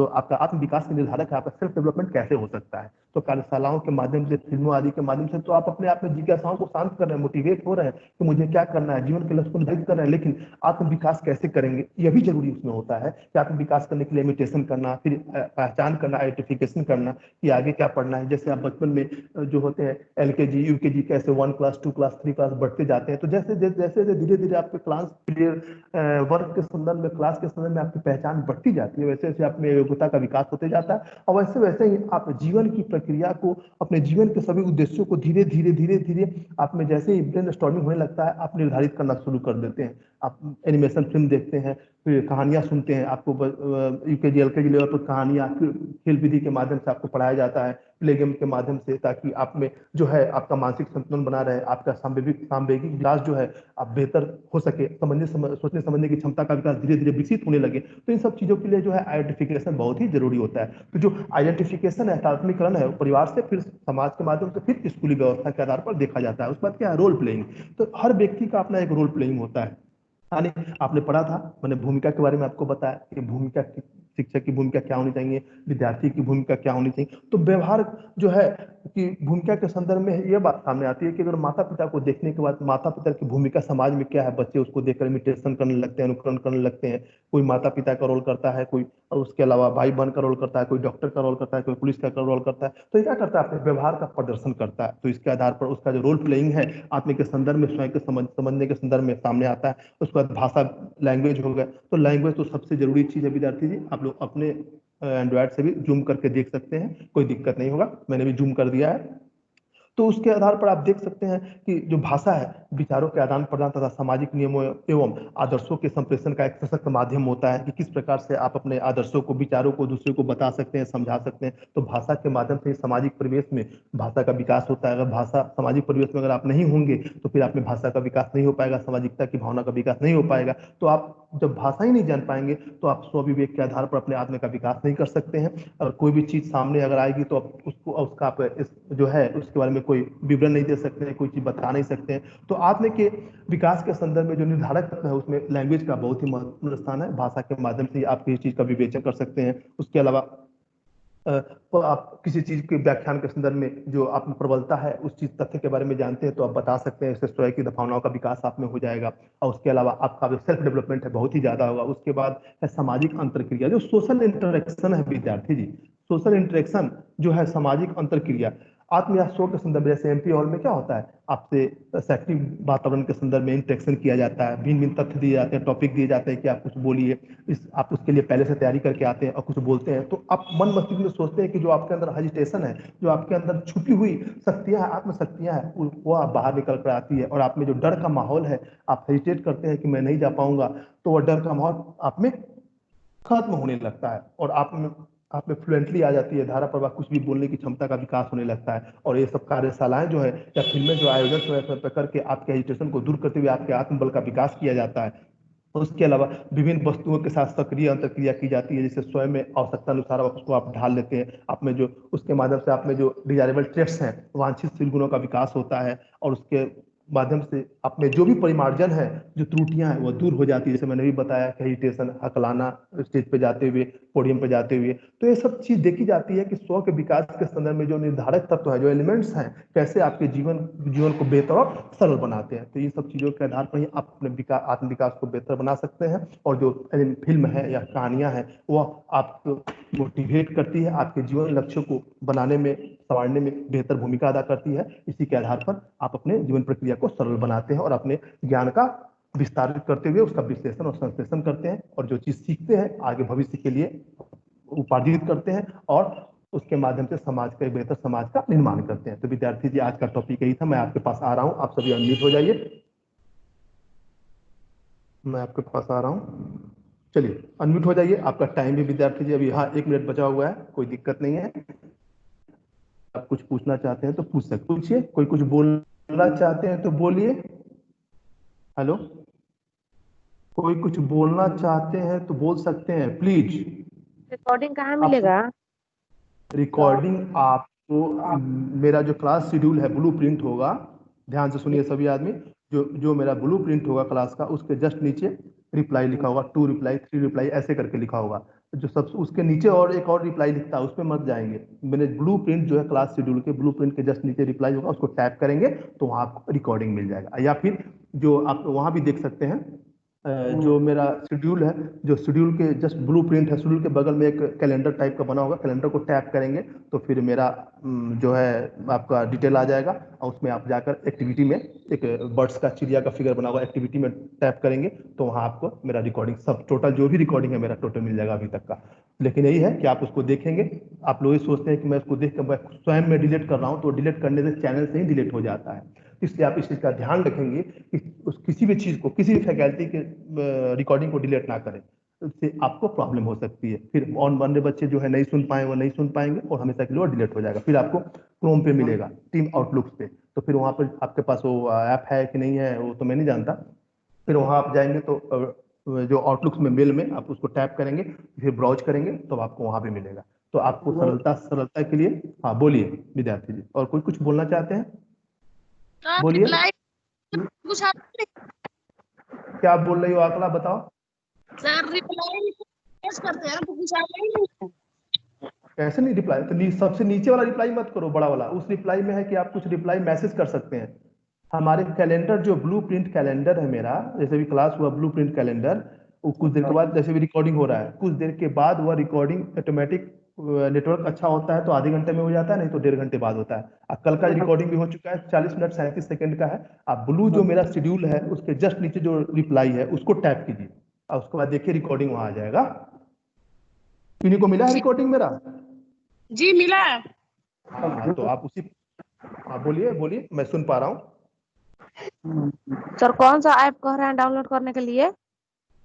आपका आत्म विकास के निर्धारक है, आपका सेल्फ डेवलपमेंट कैसे हो सकता है। तो कार्यशालाओं के माध्यम से, फिल्मों आदि के माध्यम से, तो आप अपने आप में जिज्ञासाओं को शांत कर रहे हैं, मोटिवेट हो रहे हैं कि मुझे क्या करना है, जीवन के लक्ष्य को निर्धारित कर रहे हैं, लेकिन आत्म विकास कैसे करेंगे, यह भी जरूरी उसमें होता है कि आत्म विकास करने के लिए इमिटेशन करना, फिर पहचान करना, आइडेंटिफिकेशन करना कि आगे क्या पढ़ना है। जैसे आप बचपन में जो होते हैं एलकेजी, यूकेजी, कैसे 1 क्लास, 2 क्लास, 3 क्लास बढ़ते जाते हैं, तो जैसे जैसे धीरे धीरे आपके क्लास पीरियड वर्क के संदर्भ में, क्लास के संदर्भ में आपकी पहचान बढ़ती जाती है, वैसे वैसे आप में योग्यता का विकास होते जाता है, और वैसे वैसे ही आप जीवन की प्रक्रिया को, अपने जीवन के सभी उद्देश्यों को धीरे धीरे धीरे धीरे आप में जैसे ही ब्रेन स्टॉर्मिंग होने लगता है, आप निर्धारित करना शुरू कर देते हैं। आप एनिमेशन फिल्म देखते हैं, फिर कहानियां सुनते हैं, आपको यूकेजी एलकेजी लेवल पर कहानियां खेल विधि के माध्यम से आपको पढ़ाया जाता है, प्ले गेम के माध्यम से, ताकि आप में जो है आपका मानसिक संतुलन बना रहे, आपका सांवेगिक विकास जो है आप बेहतर हो सके, सोचने समझने की क्षमता का विकास धीरे धीरे विकसित होने लगे। तो इन सब चीजों के लिए जो है आइडेंटिफिकेशन बहुत ही जरूरी होता है। तो जो आइडेंटिफिकेशन है, तात्मीकरण है, परिवार से, फिर समाज के माध्यम से, फिर स्कूली व्यवस्था के आधार पर देखा जाता है। उसके बाद क्या है, रोल प्लेइंग। तो हर व्यक्ति का अपना एक रोल प्लेइंग होता है। यानी आपने पढ़ा था, मैंने भूमिका के बारे में आपको बताया कि भूमिका, शिक्षक की भूमिका क्या होनी चाहिए, विद्यार्थी की भूमिका क्या होनी चाहिए। तो व्यवहार जो है कि भूमिका के संदर्भ में ये बात सामने आती है कि अगर माता पिता को देखने के बाद माता पिता की भूमिका समाज में क्या है, बच्चे उसको देखकर इमिटेशन करने लगते हैं, अनुकरण करने लगते हैं। कोई माता पिता का रोल करता है, कोई उसके अलावा भाई बहन का रोल करता है, कोई डॉक्टर का रोल करता है, कोई पुलिस का रोल करता है। तो ये क्या करता है, अपने व्यवहार का प्रदर्शन करता है। तो इसके आधार पर उसका जो रोल प्लेइंग है आत्म के संदर्भ में, स्वयं के समझने के संदर्भ में सामने आता है। उसके बाद भाषा, लैंग्वेज हो गया। तो लैंग्वेज तो सबसे जरूरी चीज है विद्यार्थी जी। आप लोग अपने एंड्रॉयड से भी जूम करके देख सकते हैं, कोई दिक्कत नहीं होगा, मैंने भी जूम कर दिया है। तो उसके आधार पर आप देख सकते हैं कि जो भाषा है, विचारों के आदान प्रदान तथा सामाजिक नियमों एवं आदर्शों के संप्रेषण का एक सशक्त माध्यम होता है कि किस प्रकार से आप अपने आदर्शों को, विचारों को दूसरे को बता सकते हैं, समझा सकते हैं। तो भाषा के माध्यम से सामाजिक परिवेश में भाषा का विकास होता है। अगर भाषा, सामाजिक परिवेश में अगर आप नहीं होंगे तो फिर आप में भाषा का विकास नहीं हो पाएगा, सामाजिकता की भावना का विकास नहीं हो पाएगा। तो आप जब भाषा ही नहीं जान पाएंगे तो आप स्वविवेक के आधार पर अपने आत्म का विकास नहीं कर सकते हैं। और कोई भी चीज सामने अगर आएगी तो आप उसको, उसका आप जो है उसके बारे में कोई विवरण नहीं दे सकते हैं, कोई चीज बता नहीं सकते हैं। तो आत्म के विकास के संदर्भ में जो निर्धारक तत्व है उसमें लैंग्वेज का बहुत ही महत्वपूर्ण स्थान है। भाषा के माध्यम से आप किसी चीज का विवेचन कर सकते हैं। उसके अलावा तो आप किसी चीज के व्याख्यान के संदर्भ में जो आप में प्रबलता है, उस चीज तथ्य के बारे में जानते हैं तो आप बता सकते हैं। इससे स्वयं की भावनाओं का विकास आप में हो जाएगा। और उसके अलावा आपका जो सेल्फ डेवलपमेंट है बहुत ही ज्यादा होगा। उसके बाद है सामाजिक अंतरक्रिया, जो सोशल इंटरेक्शन है विद्यार्थी जी। सोशल इंटरेक्शन जो है, सामाजिक अंतरक्रिया, आत्म या स्व के संदर्भ में, जैसे एमपी हॉल में क्या होता है, आपसे शैक्षिक वातावरण के संदर्भ में इंटरेक्शन किया जाता है, भिन्न भिन्न तथ्य दिए जाते हैं, टॉपिक दिए जाते हैं कि आप कुछ बोलिए। आप उसके लिए पहले से तैयारी करके आते हैं और कुछ बोलते हैं। तो आप मन मस्तिष्क में सोचते हैं कि जो आपके अंदर हेजिटेशन है, जो आपके अंदर छुपी हुई शक्तियां, आत्मशक्तियां हैं, वो आप बाहर निकल कर आती है। और आप में जो डर का माहौल है, आप हेजिटेट करते हैं कि मैं नहीं जा पाऊंगा, तो वह डर का माहौल आप में खत्म होने लगता है और आप में फ्लुएंटली आ जाती है, धारा प्रवाह, कुछ भी बोलने की क्षमता का विकास होने लगता है। और ये सब कार्यशालाएं जो है या फिल्में जो आयोजन समय पर करके आपके एजुटेशन को दूर करते हुए आपके आत्मबल का विकास किया जाता है। उसके अलावा विभिन्न वस्तुओं के साथ सक्रिय अंतरक्रिया की जाती है, जैसे स्वयं में आवश्यकता अनुसार उसको आप ढाल लेते हैं। आप में जो, उसके माध्यम से आप में जो डिजायरेबल ट्रेट्स हैं, वांछित शील गुणों का विकास होता है। और उसके माध्यम से आप में जो भी परिमार्जन है, जो त्रुटियां हैं, वो दूर हो जाती है। जैसे मैंने भी बताया कि हेजिटेशन, हकलाना स्टेज पे जाते हुए, पोडियम पे जाते हुए। तो ये सब चीज देखी जाती है कि स्व के विकास के संदर्भ में जो निर्धारक तत्व है, जो एलिमेंट्स हैं, कैसे आपके जीवन को बेहतर और सरल बनाते हैं। तो ये सब चीजों के आधार पर ही आप अपने विकास, आत्म विकास को बेहतर बना सकते हैं। और जो फिल्म है या कहानियां हैं, वह आपको मोटिवेट करती है, आपके जीवन लक्ष्यों को बनाने में, संवारने में बेहतर भूमिका अदा करती है। इसी के आधार पर आप अपने जीवन प्रक्रिया को सरल बनाते हैं और अपने ज्ञान का विस्तारित करते हुए उसका विश्लेषण और संश्लेषण करते हैं। और जो चीज सीखते हैं आगे भविष्य के लिए उपार्जित करते हैं और उसके माध्यम से समाज का, एक बेहतर समाज का निर्माण करते हैं। तो विद्यार्थी जी, आज का टॉपिक यही था। मैं आपके पास आ रहा हूं, आप सभी अनम्यूट हो जाइए। मैं आपके पास आ रहा हूं, चलिए अनम्यूट हो जाइए। आपका टाइम भी विद्यार्थी जी अभी, हाँ, 1 मिनट बचा हुआ है, कोई दिक्कत नहीं है। आप कुछ पूछना चाहते हैं तो पूछ सकते, पूछिए। कोई कुछ बोलना चाहते हैं तो बोलिए। हेलो, कोई कुछ बोलना चाहते हैं तो बोल सकते हैं, प्लीज। रिकॉर्डिंग कहाँ आप मिलेगा? रिकॉर्डिंग आपको, मेरा जो क्लास शेड्यूल है, ब्लू प्रिंट होगा, ध्यान से सुनिए सभी आदमी। जो जो मेरा ब्लू प्रिंट होगा क्लास का, उसके जस्ट नीचे रिप्लाई लिखा होगा, 2 रिप्लाई, 3 रिप्लाई, ऐसे करके लिखा होगा। जो सब उसके नीचे और एक और रिप्लाई लिखता है, उस पर मत जाएंगे। मैंने ब्लू प्रिंट जो है क्लास शेड्यूल के, ब्लू प्रिंट के जस्ट नीचे रिप्लाई होगा, उसको टैप करेंगे तो वहाँ आपको रिकॉर्डिंग मिल जाएगा। या फिर जो आप वहाँ भी देख सकते हैं, जो मेरा शेड्यूल है, जो शेड्यूल के जस्ट ब्लू प्रिंट है, शेड्यूल के बगल में एक कैलेंडर टाइप का बना होगा, कैलेंडर को टैप करेंगे तो फिर मेरा जो है आपका डिटेल आ जाएगा। और उसमें आप जाकर एक्टिविटी में, एक बर्ड्स का, चिड़िया का फिगर बना हुआ, एक्टिविटी में टैप करेंगे तो वहाँ आपको मेरा रिकॉर्डिंग, सब टोटल जो भी रिकॉर्डिंग है मेरा टोटल मिल जाएगा अभी तक का। लेकिन यही है कि आप उसको देखेंगे। आप लोग ये सोचते हैं कि मैं उसको देख कर मैं स्वयं में डिलीट कर रहा हूँ, तो डिलीट करने से चैनल से ही डिलीट हो जाता है। इसलिए आप इस चीज का ध्यान रखेंगे कि उस किसी भी चीज को, किसी भी फैकल्टी के रिकॉर्डिंग को डिलीट ना करें। से आपको प्रॉब्लम हो सकती है। फिर ऑन बनने बच्चे जो है नहीं सुन पाए वो नहीं सुन पाएंगे और हमेशा के लिए डिलीट हो जाएगा। फिर आपको क्रोम पे मिलेगा, टीम आउटलुक पे, तो फिर वहां पर आपके पास वो ऐप है कि नहीं है वो तो मैं नहीं जानता। फिर वहां आप जाएंगे तो जो आउटलुक में मेल में आप उसको टैप करेंगे, फिर ब्राउज करेंगे तो आपको वहां भी मिलेगा। तो आपको सरलता के लिए, हाँ बोलिए विद्यार्थी जी, और कोई कुछ बोलना चाहते हैं? बोलिए, कुछ आप क्या आप बोल रही हो आकला, बताओ। सर रिप्लाई करते हैं तो कुछ आता ही नहीं। कैसे नहीं रिप्लाई? तो सबसे नीचे वाला रिप्लाई मत करो, बड़ा वाला। उस रिप्लाई में है कि आप कुछ रिप्लाई मैसेज कर सकते हैं। हमारे कैलेंडर जो ब्लू प्रिंट कैलेंडर है मेरा, जैसे भी क्लास हुआ ब्लू प्रिंट कैलेंडर, वो कुछ देर के बाद जैसे भी रिकॉर्डिंग हो रहा है, कुछ देर के बाद वह रिकॉर्डिंग ऑटोमेटिक, नेटवर्क अच्छा होता है तो आधे घंटे में हो जाता है, नहीं तो 1.5 घंटे बाद होता है। अब कल का रिकॉर्डिंग भी हो चुका है, 40 मिनट 37 सेकंड का है। अब ब्लू जो मेरा शेड्यूल है उसके जस्ट नीचे जो रिप्लाई है उसको टैप कीजिए और उसके बाद देखिए रिकॉर्डिंग वहां आ जाएगा। किन्हीं को मिला है रिकॉर्डिंग मेरा? जी मिला। हाँ तो आप उसी, हाँ बोलिए बोलिए, मैं सुन पा रहा हूँ। सर कौन सा ऐप कह रहे हैं डाउनलोड करने के लिए?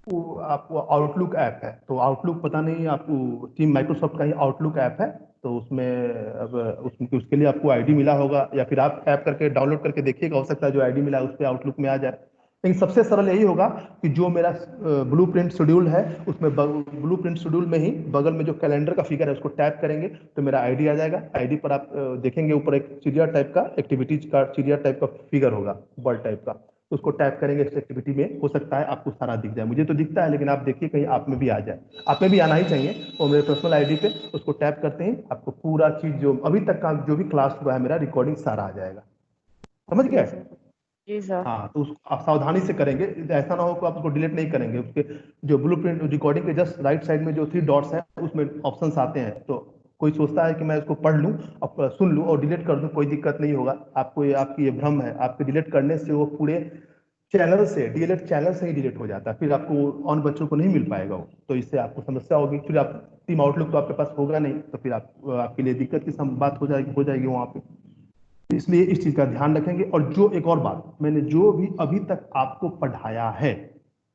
वो आपको आउटलुक ऐप है, तो आउटलुक पता नहीं आपको, टीम माइक्रोसॉफ्ट का ही आउटलुक ऐप है। तो उसमें अब उसके लिए आपको आईडी मिला होगा, या फिर आप ऐप करके डाउनलोड करके देखिएगा, हो सकता है जो आईडी मिला है उस पर आउटलुक में आ जाए। लेकिन सबसे सरल यही होगा कि जो मेरा ब्लू प्रिंट शेड्यूल है उसमें ब्लू प्रिंट शेड्यूल में ही बगल में जो कैलेंडर का फिगर है उसको टैप करेंगे तो मेरा आईडी आ जाएगा। आईडी पर आप देखेंगे ऊपर एक चिड़िया टाइप का, एक्टिविटीज का चिड़िया टाइप का फिगर होगा, बर्ड टाइप का, तो उसको टैप करेंगे इस एक्टिविटी में, हो सकता है आपको सारा दिख जाए। मुझे तो दिखता है, लेकिन आप देखिए कहीं आप में भी आ जाए। आप में भी आना ही चाहिए। और मेरे पर्सनल आईडी पे उसको टैप करते ही आपको पूरा चीज जो अभी तक का जो भी क्लास हुआ है मेरा रिकॉर्डिंग सारा आ जाएगा। समझ गए? जी सर। हाँ तो उसको आप सावधानी से करेंगे, ऐसा ना हो कि आप उसको डिलीट नहीं करेंगे। उसके जो ब्लू प्रिंट रिकॉर्डिंग के जस्ट राइट साइड में जो 3 डॉट्स हैं उसमें ऑप्शंस आते हैं, तो कोई सोचता है कि मैं इसको पढ़ लूं और सुन लूं और डिलीट कर दूं, कोई दिक्कत नहीं होगा आपको। ये आपकी ये भ्रम है, आपके डिलीट करने से वो पूरे चैनल से, डीएलएड चैनल से ही डिलीट हो जाता है, फिर आपको ऑन बच्चों को नहीं मिल पाएगा वो, तो इससे आपको समस्या होगी। फिर आप टीम आउटलुक तो आपके पास होगा नहीं, तो फिर आपके लिए दिक्कत की बात हो जाएगी वहां पे। इसलिए इस चीज का ध्यान रखेंगे। और जो एक और बात, मैंने जो भी अभी तक आपको पढ़ाया है